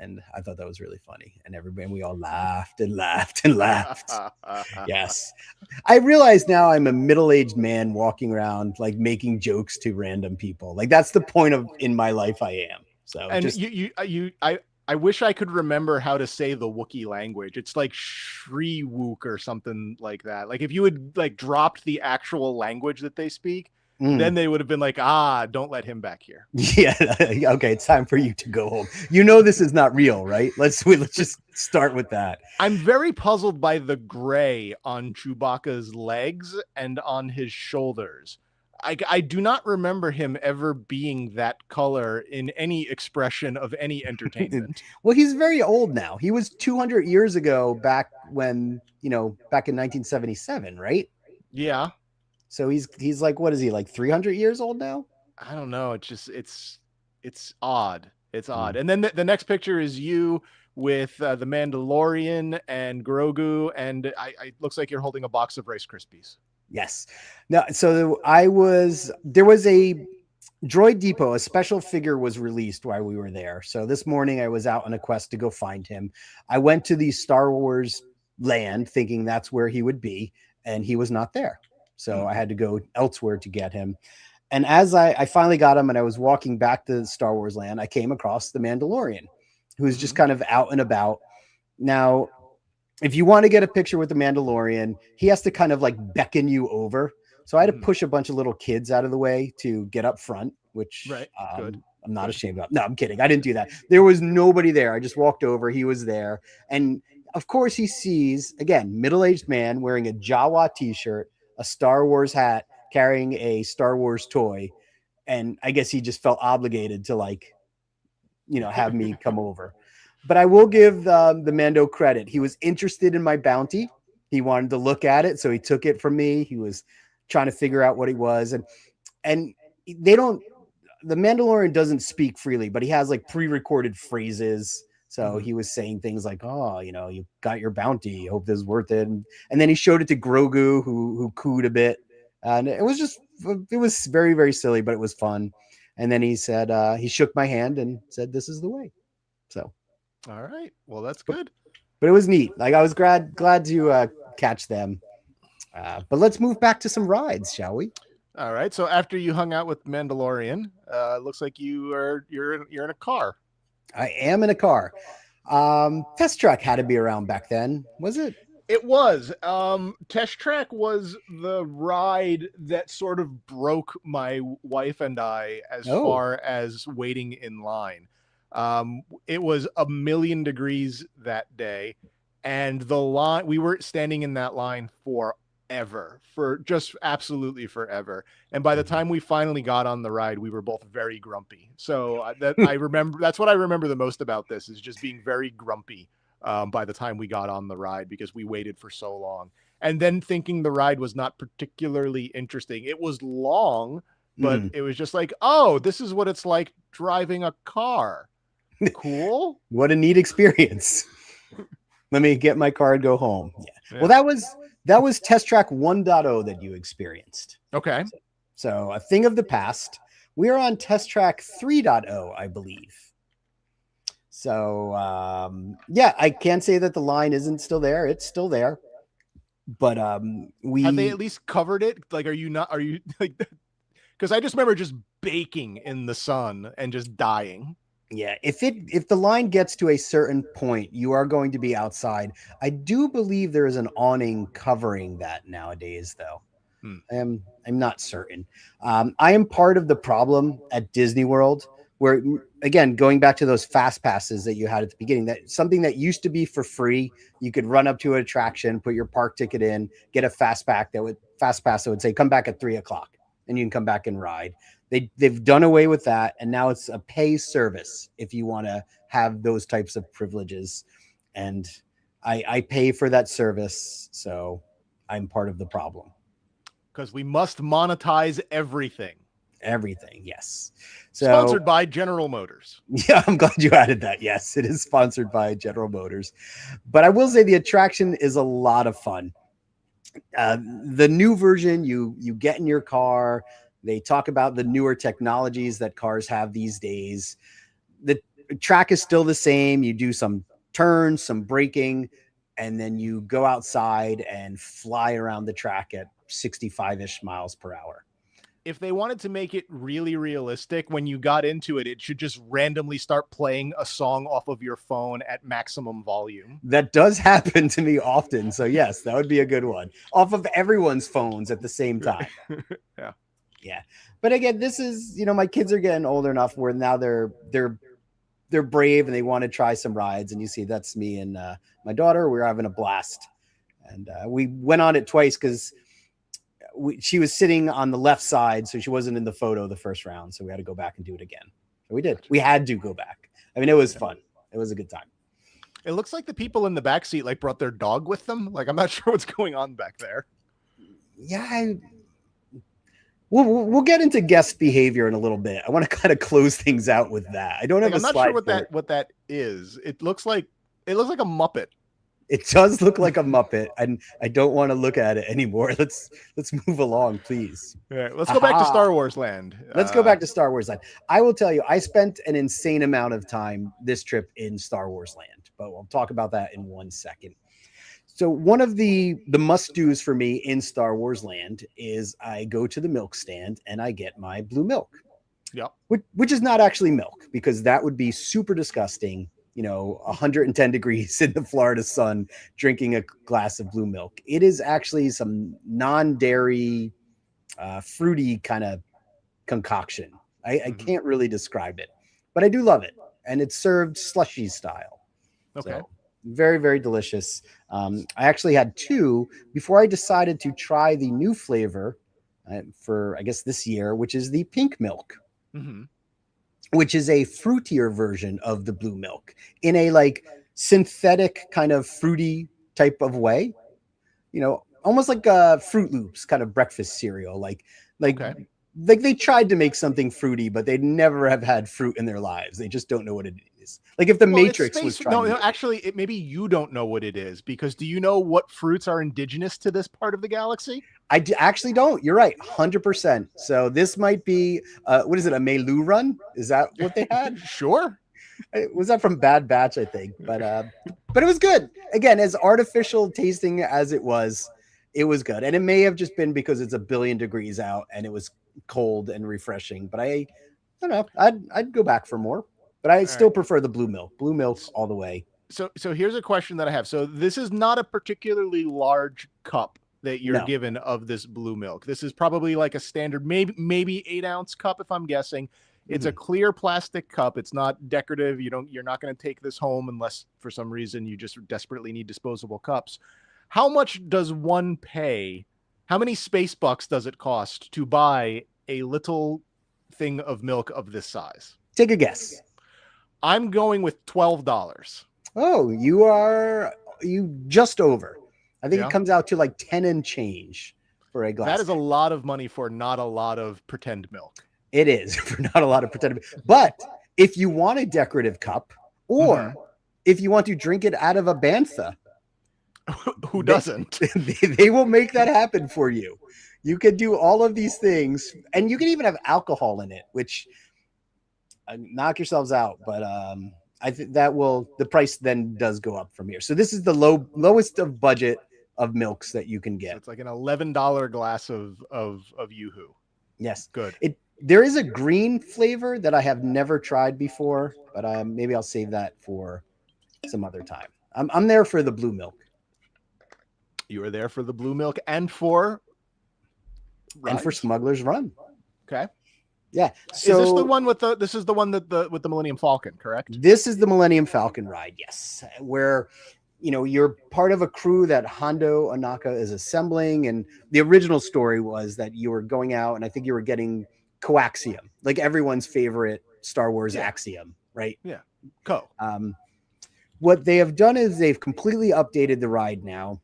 And I thought that was really funny. And we all laughed and laughed and laughed. Yes. I realize now I'm a middle-aged man walking around, like making jokes to random people. Like that's the point in my life I am. So and I wish I could remember how to say the Wookiee language. It's like Shri-Wook or something like that. Like if you had like dropped the actual language that they speak, then they would have been like, don't let him back here. Yeah. Okay. It's time for you to go home. This is not real, right? Let's just start with that. I'm very puzzled by the gray on Chewbacca's legs and on his shoulders. I do not remember him ever being that color in any expression of any entertainment. Well, he's very old now. He was 200 years ago back when, back in 1977, right? Yeah. So he's like, what is he, like 300 years old now? I don't know. It's It's odd. It's odd. And then the next picture is you with the Mandalorian and Grogu, and I looks like you're holding a box of Rice Krispies. Yes. No, so there was a Droid Depot, a special figure was released while we were there. So this morning I was out on a quest to go find him. I went to the Star Wars land thinking that's where he would be, and he was not there. So I had to go elsewhere to get him. And as I finally got him and I was walking back to Star Wars land, I came across the Mandalorian, who's just kind of out and about. Now, if you want to get a picture with the Mandalorian, he has to kind of like beckon you over. So I had to push a bunch of little kids out of the way to get up front, which Good. I'm not ashamed of. No, I'm kidding. I didn't do that. There was nobody there. I just walked over. He was there. And of course he sees, again, middle-aged man wearing a Jawa t-shirt, a Star Wars hat, carrying a Star Wars toy. And I guess he just felt obligated to have me come over. But I will give the Mando credit. He was interested in my bounty. He wanted to look at it. So he took it from me. He was trying to figure out what he was. And the Mandalorian doesn't speak freely, but he has like pre-recorded phrases. So he was saying things like, oh, you got your bounty. Hope this is worth it. And then he showed it to Grogu, who cooed a bit. And it was very, very silly, but it was fun. And then he said, he shook my hand and said, this is the way. So. All right. Well, that's good. But it was neat. Like I was glad to catch them. But let's move back to some rides, shall we? All right. So after you hung out with Mandalorian, it looks like you're in a car. I am in a car. Test Track had to be around back then, was it? It was. Test Track was the ride that sort of broke my wife and I as far as waiting in line. It was 1,000,000 degrees that day, and we were standing in that line forever, for just absolutely forever. And by the time we finally got on the ride, we were both very grumpy. So that's what I remember the most about this, is just being very grumpy by the time we got on the ride, because we waited for so long, and then thinking the ride was not particularly interesting. It was long, but it was just like, oh, this is what it's like driving a car. Cool. What a neat experience. Let me get my car and go home. Yeah. Well, that was Test Track 1.0 that you experienced. Okay. So a thing of the past. We are on Test Track 3.0, I believe. So I can't say that the line isn't still there. It's still there. But have they at least covered it? Like, are you like, because I just remember just baking in the sun and just dying. Yeah, if the line gets to a certain point, you are going to be outside. I do believe there is an awning covering that nowadays, though. I'm not certain. I am part of the problem at Disney World, where, again, going back to those fast passes that you had at the beginning, that something that used to be for free, you could run up to an attraction, put your park ticket in, get a fast pass that would say, come back at 3:00, and you can come back and ride. They've done away with that, and now it's a pay service if you want to have those types of privileges. And I pay for that service, so I'm part of the problem. Because we must monetize everything. Everything, yes. So, sponsored by General Motors. Yeah, I'm glad you added that. Yes, it is sponsored by General Motors. But I will say the attraction is a lot of fun. The new version, you get in your car. They talk about the newer technologies that cars have these days. The track is still the same. You do some turns, some braking, and then you go outside and fly around the track at 65-ish miles per hour. If they wanted to make it really realistic, when you got into it, it should just randomly start playing a song off of your phone at maximum volume. That does happen to me often. So yes, that would be a good one. Off of everyone's phones at the same time. Yeah. Yeah. But again, this is, my kids are getting older enough where now they're brave and they want to try some rides. And you see, that's me and my daughter. We're having a blast. And we went on it twice because she was sitting on the left side, so she wasn't in the photo the first round. So we had to go back and do it again. So we did. We had to go back. I mean, it was fun. It was a good time. It looks like the people in the back seat brought their dog with them. I'm not sure what's going on back there. Yeah, We'll get into guest behavior in a little bit. I want to kind of close things out with that. I don't have I'm a not slide sure for it. what that is. It looks like a Muppet. It does look like a Muppet, and I don't want to look at it anymore. Let's move along, please. All right, let's go back to Star Wars Land. Let's go back to Star Wars Land. I will tell you, I spent an insane amount of time this trip in Star Wars Land, but we'll talk about that in 1 second. So one of the must-dos for me in Star Wars Land is I go to the milk stand and I get my blue milk. Yep. Which is not actually milk, because that would be super disgusting. 110 degrees in the Florida sun, drinking a glass of blue milk. It is actually some non-dairy, fruity kind of concoction. I can't really describe it, but I do love it. And it's served slushy style. Okay. So, very, very delicious. I actually had two before I decided to try the new flavor for, I guess, this year, which is the pink milk, which is a fruitier version of the blue milk in a like synthetic kind of fruity type of way, almost like a Fruit Loops kind of breakfast cereal. Like they tried to make something fruity, but they'd never have had fruit in their lives. They just don't know what it is. Like if the Matrix was trying. No, actually, maybe you don't know what it is, because do you know what fruits are indigenous to this part of the galaxy? I actually don't. You're right, 100%. So this might be what is it? A Melu run? Is that what they had? Sure. Was that from Bad Batch? I think, but it was good. Again, as artificial tasting as it was good, and it may have just been because it's 1 billion degrees out and it was cold and refreshing. But I don't know. I'd go back for more. But I still prefer the blue milk. Blue milk all the way. So here's a question that I have. So this is not a particularly large cup that you're given of this blue milk. This is probably like a standard, maybe 8-ounce cup, if I'm guessing. It's a clear plastic cup. It's not decorative. You're not going to take this home unless for some reason you just desperately need disposable cups. How much does one pay? How many space bucks does it cost to buy a little thing of milk of this size? Take a guess. I'm going with $12. Oh, you just over. I think it comes out to like 10 and change for a glass. That is a lot of money for not a lot of pretend milk. It is for not a lot of pretend. But if you want a decorative cup, or if you want to drink it out of a bantha, who doesn't? They will make that happen for you. You can do all of these things, and you can even have alcohol in it, which knock yourselves out. But I think the price then does go up from here. So this is the lowest of budget of milks that you can get. So it's like an $11 glass of Yoo-hoo. Yes. Good. There is a green flavor that I have never tried before, but maybe I'll save that for some other time. I'm there for the blue milk. You are there for the blue milk and for Smuggler's Run. Okay. Yeah. So is this the one with with the Millennium Falcon, correct? This is the Millennium Falcon ride, yes. Where you're part of a crew that Hondo Ohnaka is assembling, and the original story was that you were going out and I think you were getting coaxium, like everyone's favorite Star Wars axiom, right? Yeah. What they have done is they've completely updated the ride now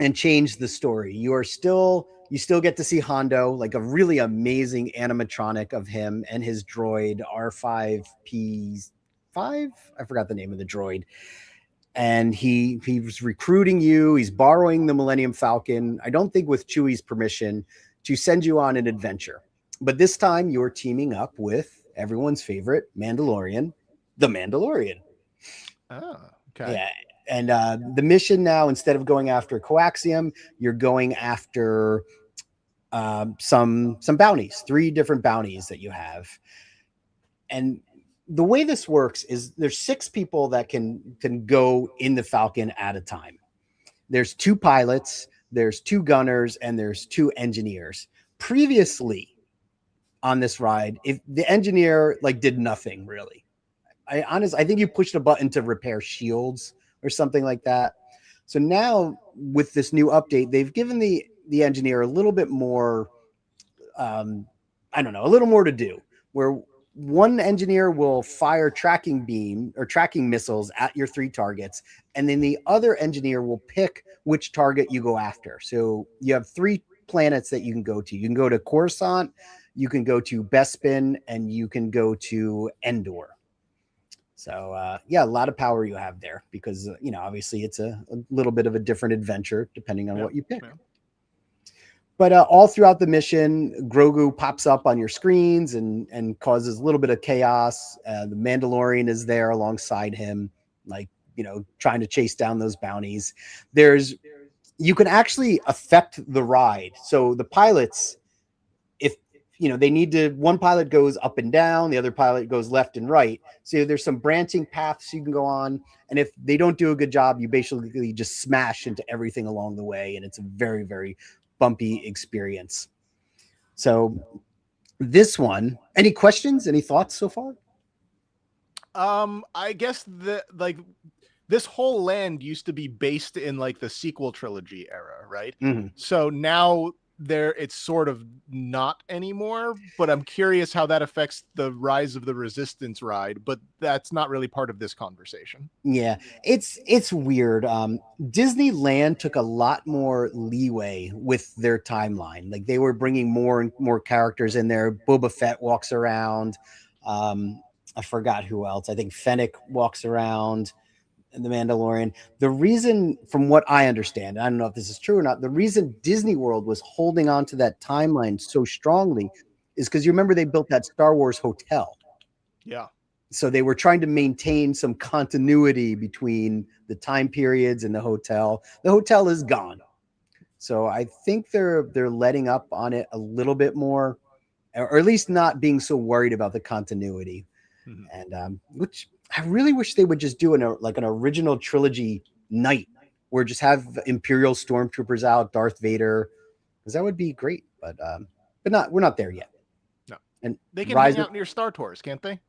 and changed the story. You still get to see Hondo, like a really amazing animatronic of him and his droid R5P5. I forgot the name of the droid. And he was recruiting you. He's borrowing the Millennium Falcon, I don't think with Chewie's permission, to send you on an adventure. But this time you're teaming up with everyone's favorite Mandalorian, the Mandalorian. Oh, okay. Yeah. And the mission now, instead of going after coaxium, you're going after some bounties, 3 different bounties that you have. And the way this works is there's 6 people that can go in the Falcon at a time. There's 2 pilots, there's 2 gunners, and there's 2 engineers. Previously on this ride, if the engineer did nothing really, I think you pushed a button to repair shields or something like that. So now with this new update, they've given the engineer a little bit more, a little more to do, where one engineer will fire tracking beam or tracking missiles at your 3 targets, and then the other engineer will pick which target you go after. So you have 3 planets that you can go to. You can go to Coruscant, you can go to Bespin, and you can go to Endor. So yeah, a lot of power you have there because obviously it's a little bit of a different adventure depending on what you pick. But all throughout the mission, Grogu pops up on your screens and causes a little bit of chaos. The Mandalorian is there alongside him, trying to chase down those bounties. You can actually affect the ride. So the pilots, if they need to, one pilot goes up and down, the other pilot goes left and right. So there's some branching paths you can go on. And if they don't do a good job, you basically just smash into everything along the way. And it's a very, very bumpy experience. So this one, any questions, any thoughts so far? I guess this whole land used to be based in the sequel trilogy era, right? Mm-hmm. So now it's sort of not anymore, but I'm curious how that affects the Rise of the Resistance ride, but that's not really part of this conversation. Yeah, it's weird. Disneyland took a lot more leeway with their timeline. Like they were bringing more and more characters in there. Boba Fett walks around. I forgot who else. I think Fennec walks around. And the Mandalorian. The reason, from what I understand, I don't know if this is true or not, the reason Disney World was holding on to that timeline so strongly is because you remember they built that Star Wars hotel. Yeah. So they were trying to maintain some continuity between the time periods and the hotel. The hotel is gone. So I think they're letting up on it a little bit more, or at least not being so worried about the continuity. Mm-hmm. And which I really wish they would just do an original trilogy night where just have Imperial stormtroopers out, Darth Vader, because that would be great. But we're not there yet. No, and they can hang out near Star Tours, can't they?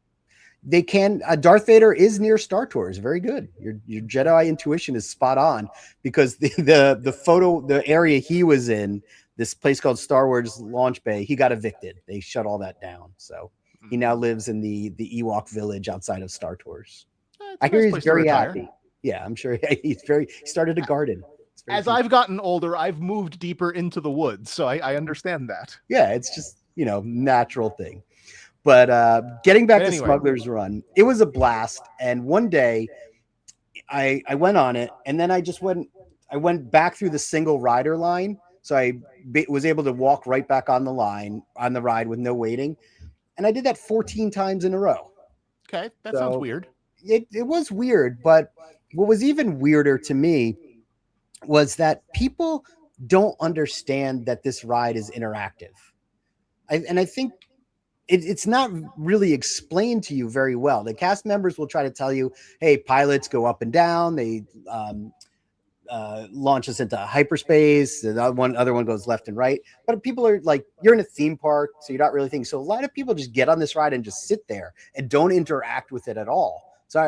They can. Darth Vader is near Star Tours. Very good. Your Jedi intuition is spot on because the photo, the area he was in, this place called Star Wars Launch Bay, he got evicted. They shut all that down. So he now lives in the Ewok village outside of Star Tours. I hear he's very happy. Yeah, I'm sure he started a garden. As I've gotten older, I've moved deeper into the woods, so I understand that. Yeah, it's just, natural thing. But getting back to Smuggler's Run, it was a blast. And one day I went on it, and then I went back through the single rider line. So I was able to walk right back on the ride with no waiting. And I did that 14 times in a row. Okay, that sounds weird. It was weird, but what was even weirder to me was that people don't understand that this ride is interactive. I think it's not really explained to you very well. The cast members will try to tell you, hey, pilots go up and down. They launch us into hyperspace. The other one goes left and right. But people are like, you're in a theme park, so you're not really thinking. So a lot of people just get on this ride and just sit there and don't interact with it at all. So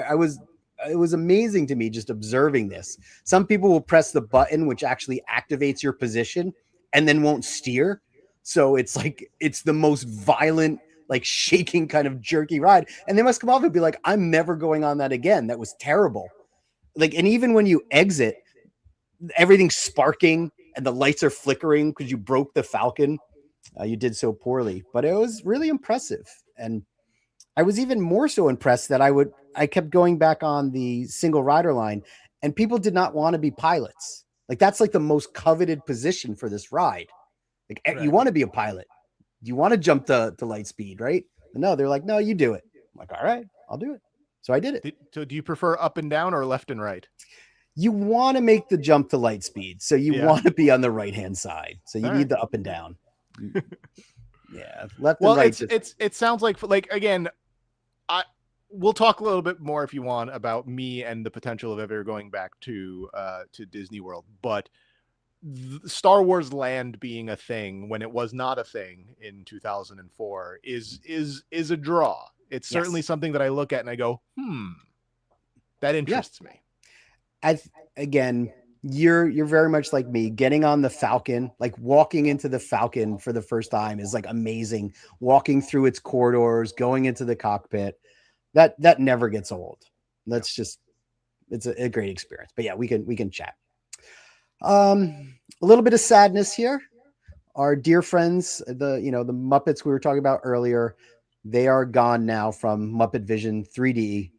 it was amazing to me just observing this. Some people will press the button, which actually activates your position and then won't steer. So it's the most violent, shaking kind of jerky ride. And they must come off and be like, I'm never going on that again. That was terrible. And even when you exit, everything's sparking and the lights are flickering because you broke the Falcon. You did so poorly, but it was really impressive. And I was even more so impressed that I kept going back on the single rider line, and people did not want to be pilots. That's the most coveted position for this ride. Right. You want to be a pilot. You want to jump to light speed, right? No, they're like, no, you do it. I'm like, all right, I'll do it. So I did it. So do you prefer up and down or left and right? You want to make the jump to light speed. So you want to be on the right-hand side. So you need the up and down. Yeah. Left and right. It sounds like again, we'll talk a little bit more if you want about me and the potential of ever going back to Disney World, but Star Wars Land being a thing when it was not a thing in 2004 is a draw. It's certainly something that I look at and I go, that interests me. Again, you're very much like me. Getting on the Falcon, walking into the Falcon for the first time is amazing. Walking through its corridors, going into the cockpit, that never gets old. That's just, it's a great experience. But yeah, we can chat. A little bit of sadness here. our dear friends, the Muppets we were talking about earlier, they are gone now from Muppet Vision 3D,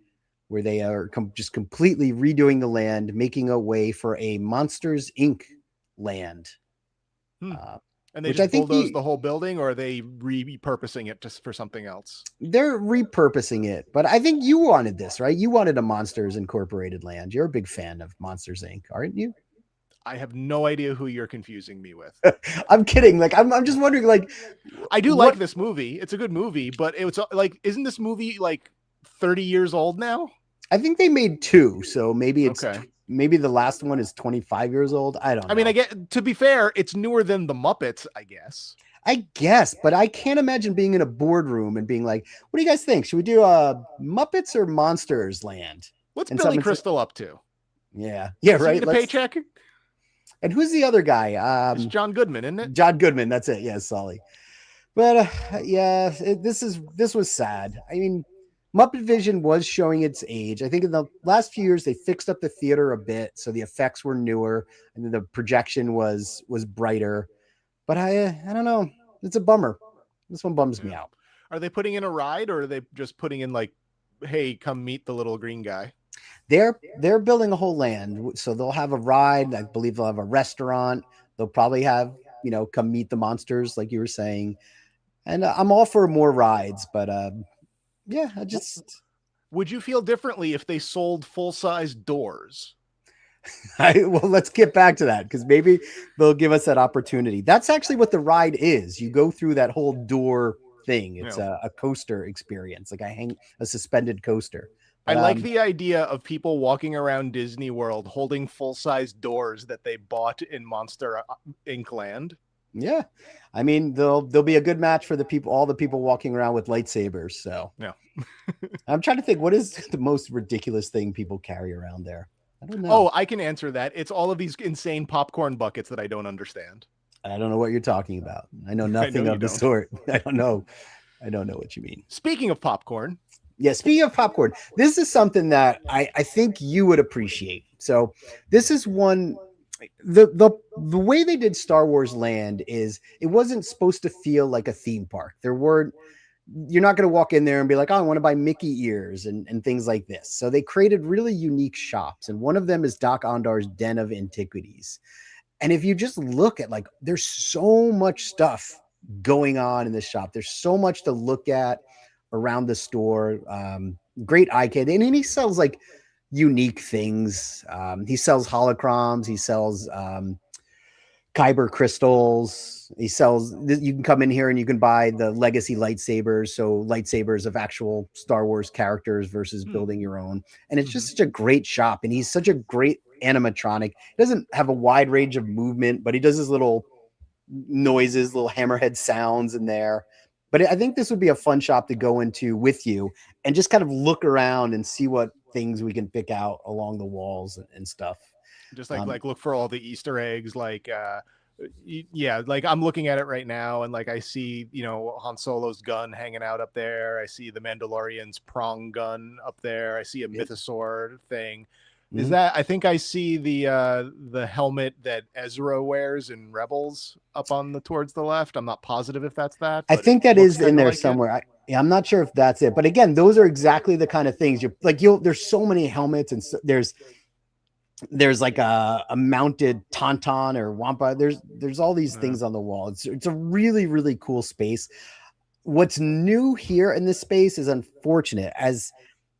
where they are just completely redoing the land, making a way for a Monsters Inc. land. And they Which just I think bulldozed the whole building, or are they repurposing it just for something else? They're repurposing it, but I think you wanted this, right? You wanted a Monsters Incorporated land. You're a big fan of Monsters Inc., aren't you? I have no idea who you're confusing me with. I'm kidding. Like, I'm just wondering, like, I do like this movie. It's a good movie, but it's like, isn't this movie like 30 years old now? I think they made 2, so maybe it's okay. Maybe the last one is 25 years old. I don't know. I mean, to be fair, it's newer than the Muppets, I guess. But I can't imagine being in a boardroom and being like, what do you guys think? Should we do Muppets or Monsters Land? What's Billy Crystal up to? Yeah, right. The paycheck. And who's the other guy? It's John Goodman, isn't it? John Goodman. That's it. Yeah, Sully. But this was sad. I mean, Muppet Vision was showing its age. I think in the last few years they fixed up the theater a bit, so the effects were newer and the projection was brighter. But I don't know. It's a bummer. This one bums me out. Are they putting in a ride, or are they just putting in like, hey, come meet the little green guy? They're building a whole land, so they'll have a ride. I believe they'll have a restaurant. They'll probably have, come meet the monsters, like you were saying. And I'm all for more rides, but yeah, Would you feel differently if they sold full-size doors? Well, let's get back to that, because maybe they'll give us that opportunity. That's actually what the ride is. You go through that whole door thing. It's a coaster experience. Like a suspended coaster. But, I like the idea of people walking around Disney World holding full-size doors that they bought in Monster Inc. Land. Yeah, I mean, they'll be a good match for all the people walking around with lightsabers. So yeah, I'm trying to think, what is the most ridiculous thing people carry around there? I don't know. Oh, I can answer that. It's all of these insane popcorn buckets that I don't understand. I don't know what you're talking about. I know nothing of the sort. I don't know what you mean. Speaking of popcorn. Yeah, speaking of popcorn, this is something that I think you would appreciate. So this is one. The way they did Star Wars Land is it wasn't supposed to feel like a theme park. You're not going to walk in there and be like, oh, I want to buy Mickey ears and things like this. So they created really unique shops. And one of them is Doc Ondar's Den of Antiquities. And if you just look at, like, there's so much stuff going on in this shop. There's so much to look at around the store. Great eye candy. And he sells like unique things. He sells holocrons. He sells Kyber crystals. He sells, you can come in here and you can buy the legacy lightsabers. So lightsabers of actual Star Wars characters versus building your own. And it's just such a great shop. And he's such a great animatronic. He doesn't have a wide range of movement, but he does his little noises, little hammerhead sounds in there. But I think this would be a fun shop to go into with you and just kind of look around and see what things we can pick out along the walls and stuff. Just like look for all the Easter eggs. Like, like I'm looking at it right now, and like I see, Han Solo's gun hanging out up there. I see the Mandalorian's prong gun up there. I see a mythosaur thing. Is that, I think I see the helmet that Ezra wears in Rebels up on towards the left. I'm not positive if that's that. I think that is in there somewhere. I'm not sure if that's it, but again, those are exactly the kind of things there's so many helmets, and there's like a mounted tauntaun or wampa. There's all these things on the wall. It's a really, really cool space. What's new here in this space is unfortunate, as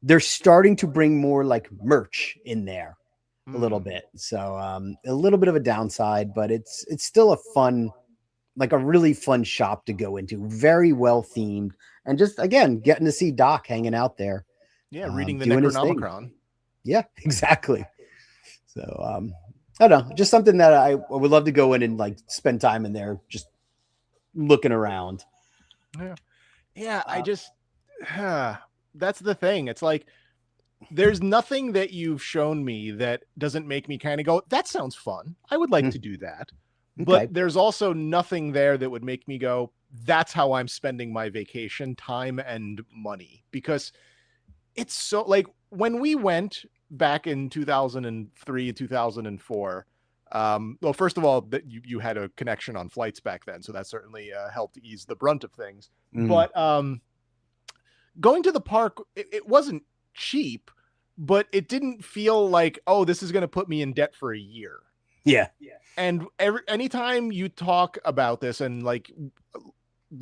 they're starting to bring more like merch in there a little bit. So a little bit of a downside, but it's still a really fun shop to go into. Very well themed, and just, again, getting to see Doc hanging out there. Yeah, reading the Necronomicon. Yeah, exactly. So I don't know, just something that I would love to go in and like spend time in there, just looking around. Yeah. I just that's the thing. It's like there's nothing that you've shown me that doesn't make me kind of go, that sounds fun. I would like to do that. Okay. But there's also nothing there that would make me go, that's how I'm spending my vacation time and money. Because it's so, like, when we went back in 2003, 2004, Well, first of all, that you had a connection on flights back then, so that certainly helped ease the brunt of things. But going to the park, it wasn't cheap, but it didn't feel like, oh, this is going to put me in debt for a year. Yeah. And anytime you talk about this and like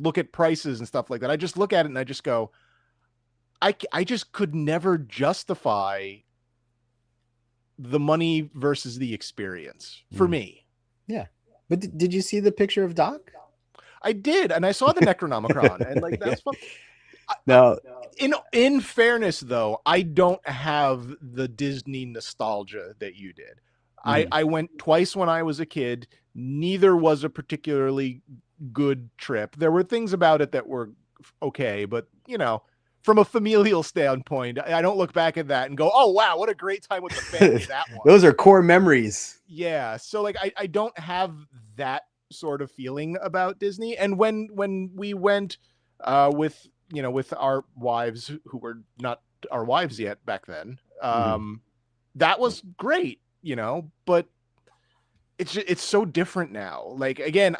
look at prices and stuff like that, I just look at it and I just go, I just could never justify the money versus the experience for me. Yeah. But did you see the picture of Doc? I did. And I saw the Necronomicon and like, that's fun. No. In fairness though, I don't have the Disney nostalgia that you did. I went twice when I was a kid. Neither was a particularly good trip. There were things about it that were okay, but you know, from a familial standpoint, I don't look back at that and go, oh wow, what a great time with the family that was. Those are core memories. Yeah. So like I don't have that sort of feeling about Disney. And when we went with our wives who were not our wives yet back then, that was great. But it's so different now. Like, again,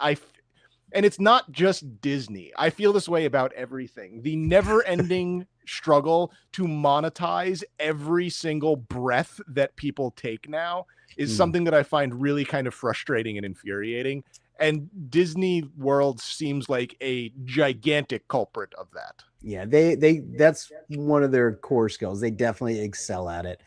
and it's not just Disney. I feel this way about everything. The never ending struggle to monetize every single breath that people take now is something that I find really kind of frustrating and infuriating. And Disney World seems like a gigantic culprit of that. Yeah, that's one of their core skills. They definitely excel at it.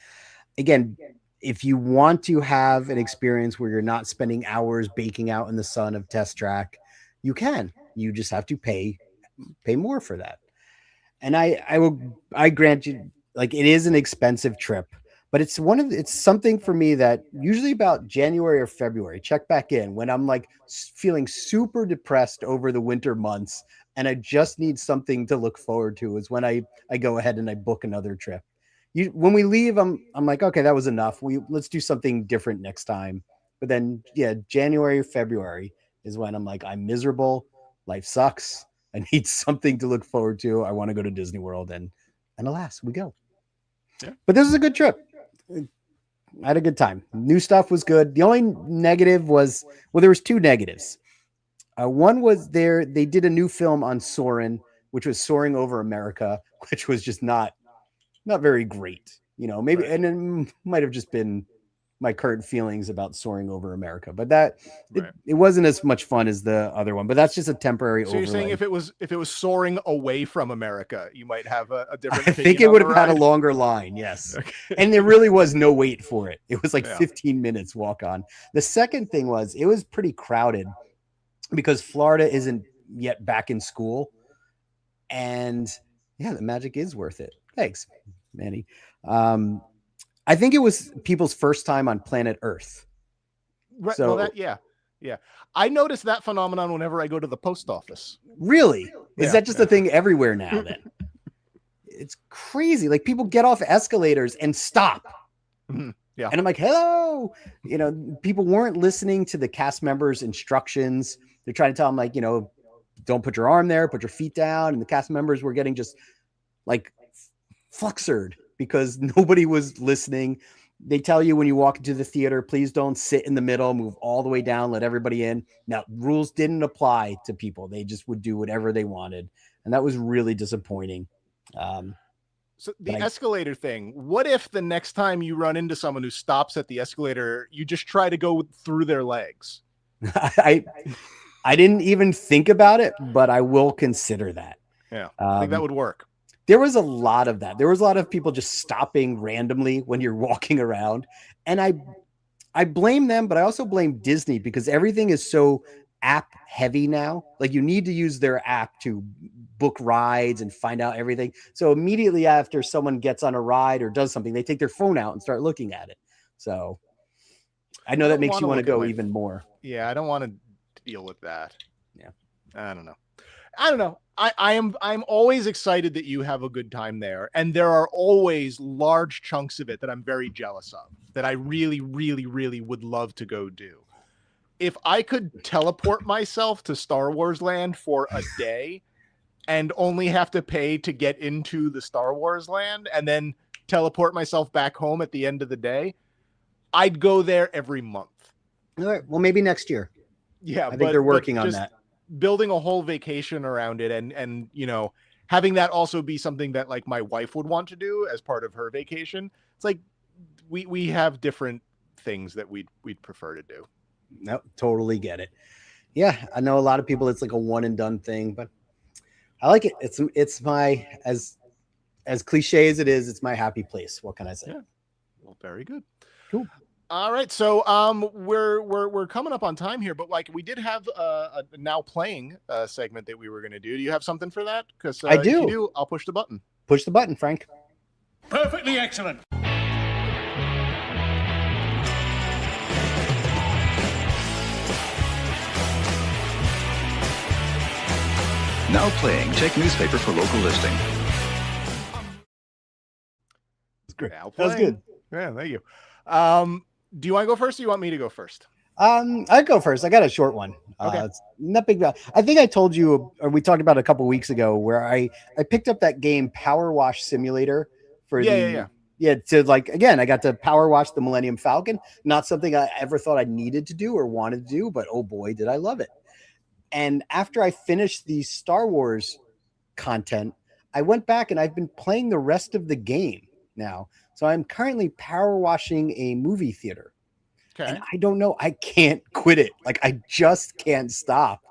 Again, if you want to have an experience where you're not spending hours baking out in the sun of Test Track, you can. You just have to pay more for that. And I grant you, like, it is an expensive trip, but it's something for me that usually about January or February, check back in when I'm like feeling super depressed over the winter months and I just need something to look forward to, is when I go ahead and I book another trip. When we leave, I'm like, okay, that was enough. Let's do something different next time. But then, yeah, January, February is when I'm like, I'm miserable. Life sucks. I need something to look forward to. I want to go to Disney World, and alas, we go. Yeah. But this was a good trip. I had a good time. New stuff was good. The only negative was, well, there was two negatives. One was they did a new film on Soarin', which was Soaring Over America, which was just not very great, maybe, right. And it might have just been my current feelings about Soaring Over America, but it wasn't as much fun as the other one, but that's just a temporary overlay. You're saying if it was soaring away from America, you might have a different I think it would have had a longer line. Yes. Okay. And there really was no wait for it. It was like 15 minutes walk on. The second thing was, it was pretty crowded because Florida isn't yet back in school. And yeah, the magic is worth it. Thanks, Manny. I think it was people's first time on planet Earth. Right. So, well, yeah. I notice that phenomenon whenever I go to the post office. Really? Is that just a thing everywhere now then? It's crazy. Like, people get off escalators and stop. Mm-hmm. Yeah. And I'm like, hello. People weren't listening to the cast members' instructions. They're trying to tell them, like, don't put your arm there, put your feet down. And the cast members were getting just like fluxered because nobody was listening. They tell you when you walk into the theater, please don't sit in the middle, move all the way down, let everybody in. Now, rules didn't apply to people. They just would do whatever they wanted. And that was really disappointing. So the escalator thing, what if the next time you run into someone who stops at the escalator, you just try to go through their legs? I didn't even think about it, but I will consider that. Yeah, I think that would work. There was a lot of that. There was a lot of people just stopping randomly when you're walking around. And I blame them, but I also blame Disney because everything is so app heavy now. Like, you need to use their app to book rides and find out everything. So immediately after someone gets on a ride or does something, they take their phone out and start looking at it. So I know that makes you want to go even more. Yeah, I don't want to deal with that. Yeah. I don't know. I'm always excited that you have a good time there. And there are always large chunks of it that I'm very jealous of, that I really, really, really would love to go do. If I could teleport myself to Star Wars land for a day and only have to pay to get into the Star Wars land and then teleport myself back home at the end of the day, I'd go there every month. All right. Well, maybe next year. Yeah, I think they're working on just that. building a whole vacation around it, and having that also be something that like my wife would want to do as part of her vacation. It's like we have different things that we'd prefer to do. Nope, totally get it. Yeah, I know a lot of people. It's like a one and done thing, but I like it. It's my as cliche as it is. It's my happy place. What can I say? Yeah. Well, very good. Cool. All right, so we're coming up on time here, but like we did have a now playing segment that we were going to do. Do you have something for that? Because I do. If you do, I'll push the button. Push the button, Frank. Perfectly excellent. Now playing. Check newspaper for local listing. That's great. Now That was playing. good. Yeah, thank you. Do you want to go first, or you want me to go first? I go first. I got a short one. Okay. It's not big. I think I told you, or we talked about it a couple weeks ago, where I picked up that game Power Wash Simulator for to like, again, I got to power wash the Millennium Falcon. Not something I ever thought I needed to do or wanted to do, but oh boy, did I love it. And after I finished the Star Wars content, I went back and I've been playing the rest of the game now. So I'm currently power washing a movie theater. Okay. And I don't know, I can't quit it. Like I just can't stop.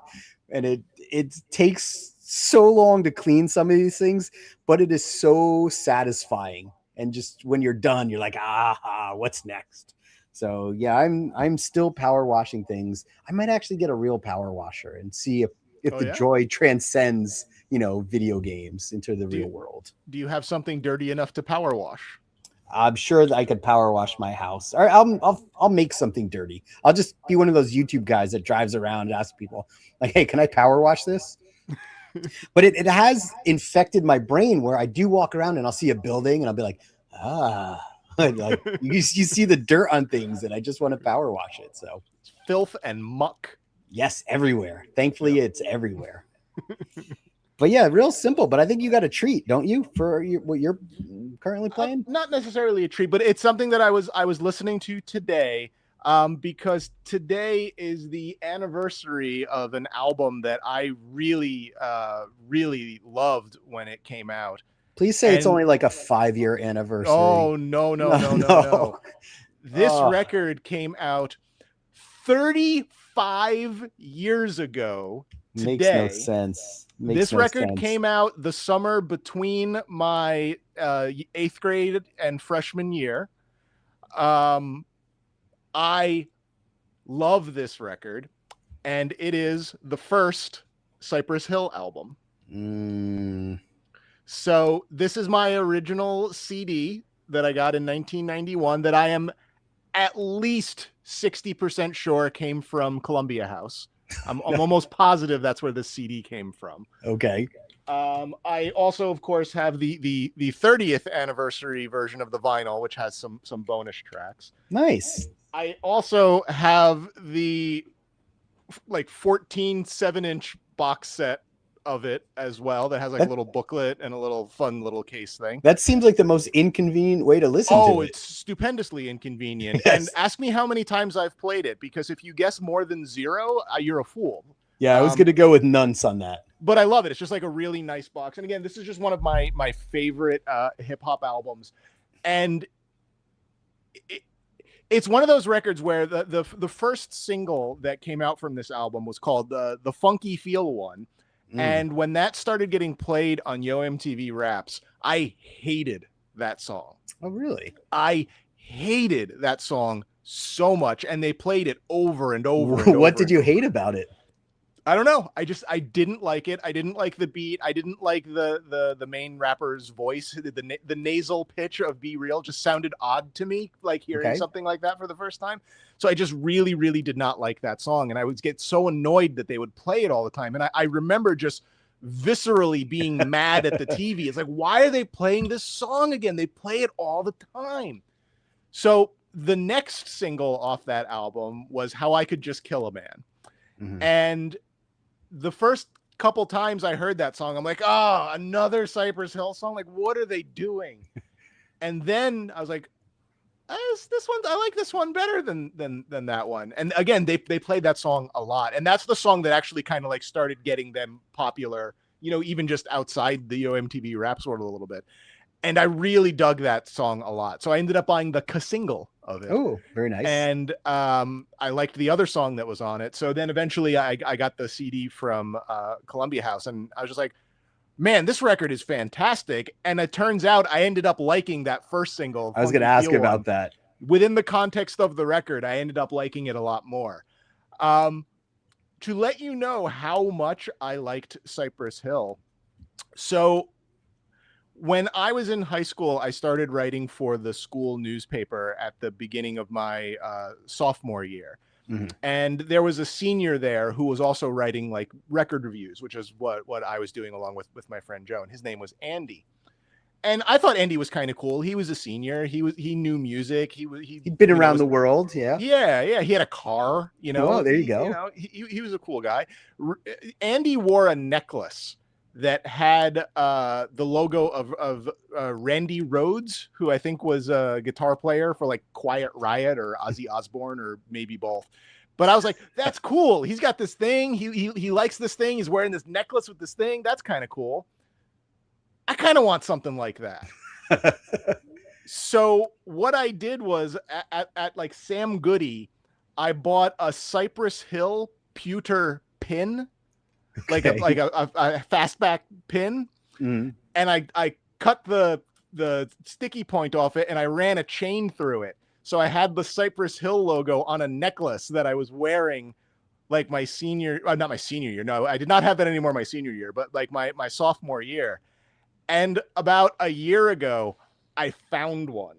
And it takes so long to clean some of these things, but it is so satisfying. And just when you're done, you're like, what's next? So yeah, I'm still power washing things. I might actually get a real power washer and see if the joy transcends, video games into the real world. Do you have something dirty enough to power wash? I'm sure that I could power wash my house. Or I'll make something dirty. I'll just be one of those YouTube guys that drives around and asks people like, "Hey, can I power wash this?" But it has infected my brain where I do walk around and I'll see a building and I'll be like, like you see the dirt on things and I just want to power wash it. So filth and muck. Yes, everywhere. Thankfully, it's everywhere. But yeah, real simple. But I think you got a treat, don't you, for what you're currently playing? Not necessarily a treat, but it's something that I was listening to today, because today is the anniversary of an album that I really, really loved when it came out. Please say it's only like a 5-year anniversary. Oh, no. This record came out 35 years ago today. Makes no sense. This record came out the summer between my 8th grade and freshman year. I love this record, and it is the first Cypress Hill album. So this is my original CD that I got in 1991 that I am at least 60% sure came from Columbia House. I'm almost positive that's where this CD came from. Okay. I also, of course, have the 30th anniversary version of the vinyl, which has some bonus tracks. Nice. I also have the 14 7-inch box set of it as well that has a little booklet and a little fun little case thing. That seems like the most inconvenient way to listen to it. Oh, it's stupendously inconvenient. Yes. And ask me how many times I've played it, because if you guess more than 0, you're a fool. Yeah, I was going to go with none on that. But I love it. It's just like a really nice box. And again, this is just one of my favorite hip hop albums. And it's one of those records where the first single that came out from this album was called the Funky Feel One. And when that started getting played on Yo MTV Raps, I hated that song. Oh, really? I hated that song so much. And they played it over and over. And What over. did you hate about it? I don't know. I didn't like it. I didn't like the beat. I didn't like the main rapper's voice. The nasal pitch of Be Real just sounded odd to me, like hearing something like that for the first time. So I just really, really did not like that song. And I would get so annoyed that they would play it all the time. And I remember just viscerally being mad at the TV. It's like, why are they playing this song again? They play it all the time. So the next single off that album was How I Could Just Kill a Man. Mm-hmm. And the first couple times I heard that song, I'm like, oh, another Cypress Hill song. Like, what are they doing? And then I was like, this one, I like this one better than that one. And again, they played that song a lot, and that's the song that actually kind of like started getting them popular, even just outside the OMTV Raps world a little bit. And I really dug that song a lot, so I ended up buying the single of it. Oh, very nice. And I liked the other song that was on it. So then eventually I got the CD from Columbia House, and I was just like, man, this record is fantastic. And it turns out I ended up liking that first single. I was going to ask about that. Within the context of the record, I ended up liking it a lot more. To let you know how much I liked Cypress Hill. So when I was in high school, I started writing for the school newspaper at the beginning of my sophomore year. Mm-hmm. And there was a senior there who was also writing like record reviews, which is what I was doing along with my friend Joe. And his name was Andy. And I thought Andy was kind of cool. He was a senior. He knew music. He'd been around the world. Yeah. Yeah. He had a car, Oh, there you go. He was a cool guy. Andy wore a necklace that had the logo of Randy Rhoads, who I think was a guitar player for like Quiet Riot or Ozzy Osbourne or maybe both. But I was like, that's cool. He's got this thing. He likes this thing. He's wearing this necklace with this thing. That's kind of cool. I kind of want something like that. So what I did was at like Sam Goody, I bought a Cypress Hill pewter pin. Like a fastback pin, and I cut the sticky point off it, and I ran a chain through it. So I had the Cypress Hill logo on a necklace that I was wearing, like my senior, not my senior year. No, I did not have that anymore my senior year, but like my sophomore year. And about a year ago, I found one.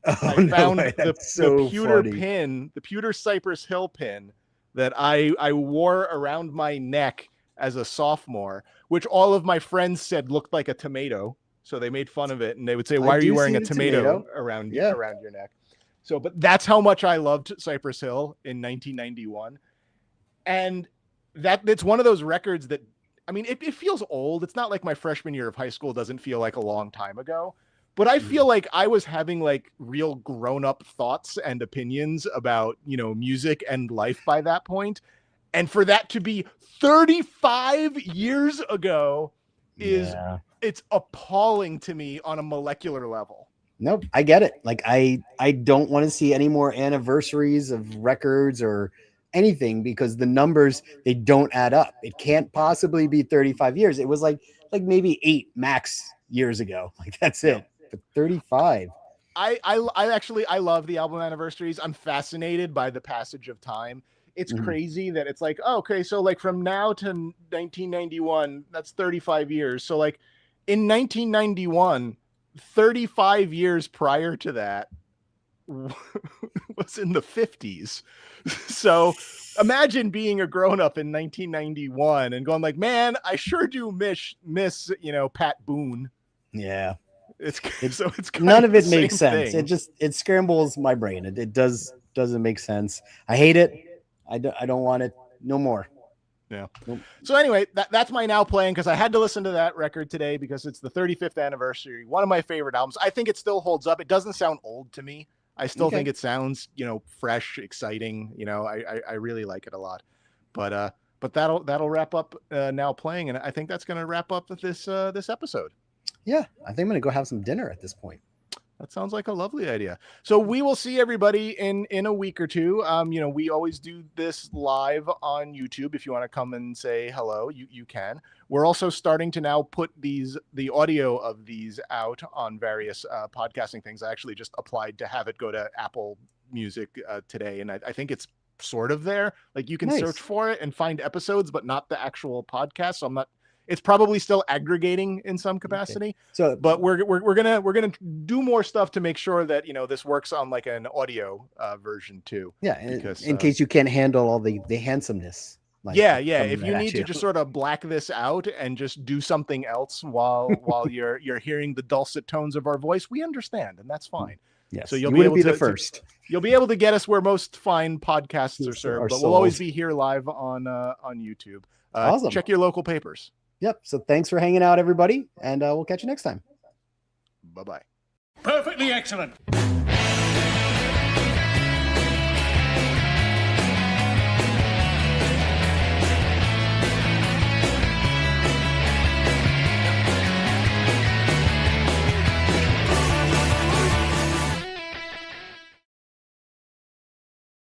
I found the pewter pin, the pewter Cypress Hill pin that I wore around my neck as a sophomore, which all of my friends said looked like a tomato. So they made fun of it, and they would say, why are you wearing a tomato around your neck? So, but that's how much I loved Cypress Hill in 1991. And it's one of those records that, I mean, it feels old. It's not like my freshman year of high school doesn't feel like a long time ago. But I feel like I was having like real grown-up thoughts and opinions about, music and life by that point. And for that to be 35 years ago it's appalling to me on a molecular level. Nope, I get it. Like I don't want to see any more anniversaries of records or anything because the numbers, they don't add up. It can't possibly be 35 years. It was like maybe 8 max years ago. Like that's it. But 35. I love the album anniversaries. I'm fascinated by the passage of time. It's crazy that it's like, oh, okay, so like from now to 1991, that's 35 years. So like in 1991, 35 years prior to that was in the 50s. So imagine being a grown-up in 1991 and going like, man, I sure do miss Pat Boone. Yeah. It's none of it makes sense. Thing. It scrambles my brain. It doesn't make sense. I hate it. I don't want it no more. Yeah. Nope. So anyway, that's my now playing because I had to listen to that record today because it's the 35th anniversary. One of my favorite albums. I think it still holds up. It doesn't sound old to me. I still think it sounds, fresh, exciting. I really like it a lot. But that'll wrap up now playing, and I think that's going to wrap up this episode. Yeah, I think I'm going to go have some dinner at this point. That sounds like a lovely idea. So we will see everybody in a week or two. We always do this live on YouTube. If you want to come and say hello, you can. We're also starting to now put the audio of these out on various podcasting things. I actually just applied to have it go to Apple Music today, and I think it's sort of there. Like you can search for it and find episodes, but not the actual podcast. So it's probably still aggregating in some capacity. Okay. So, but we're gonna do more stuff to make sure that this works on like an audio version too. Yeah, in case you can't handle all the handsomeness. Like, yeah. If you need to just sort of black this out and just do something else while you're hearing the dulcet tones of our voice, we understand, and that's fine. Yes. So you'll be able to be the first. You'll be able to get us where most fine podcasts are served, but we'll always be here live on YouTube. Awesome. Check your local papers. Yep. So thanks for hanging out, everybody, and we'll catch you next time. Bye-bye. Perfectly excellent.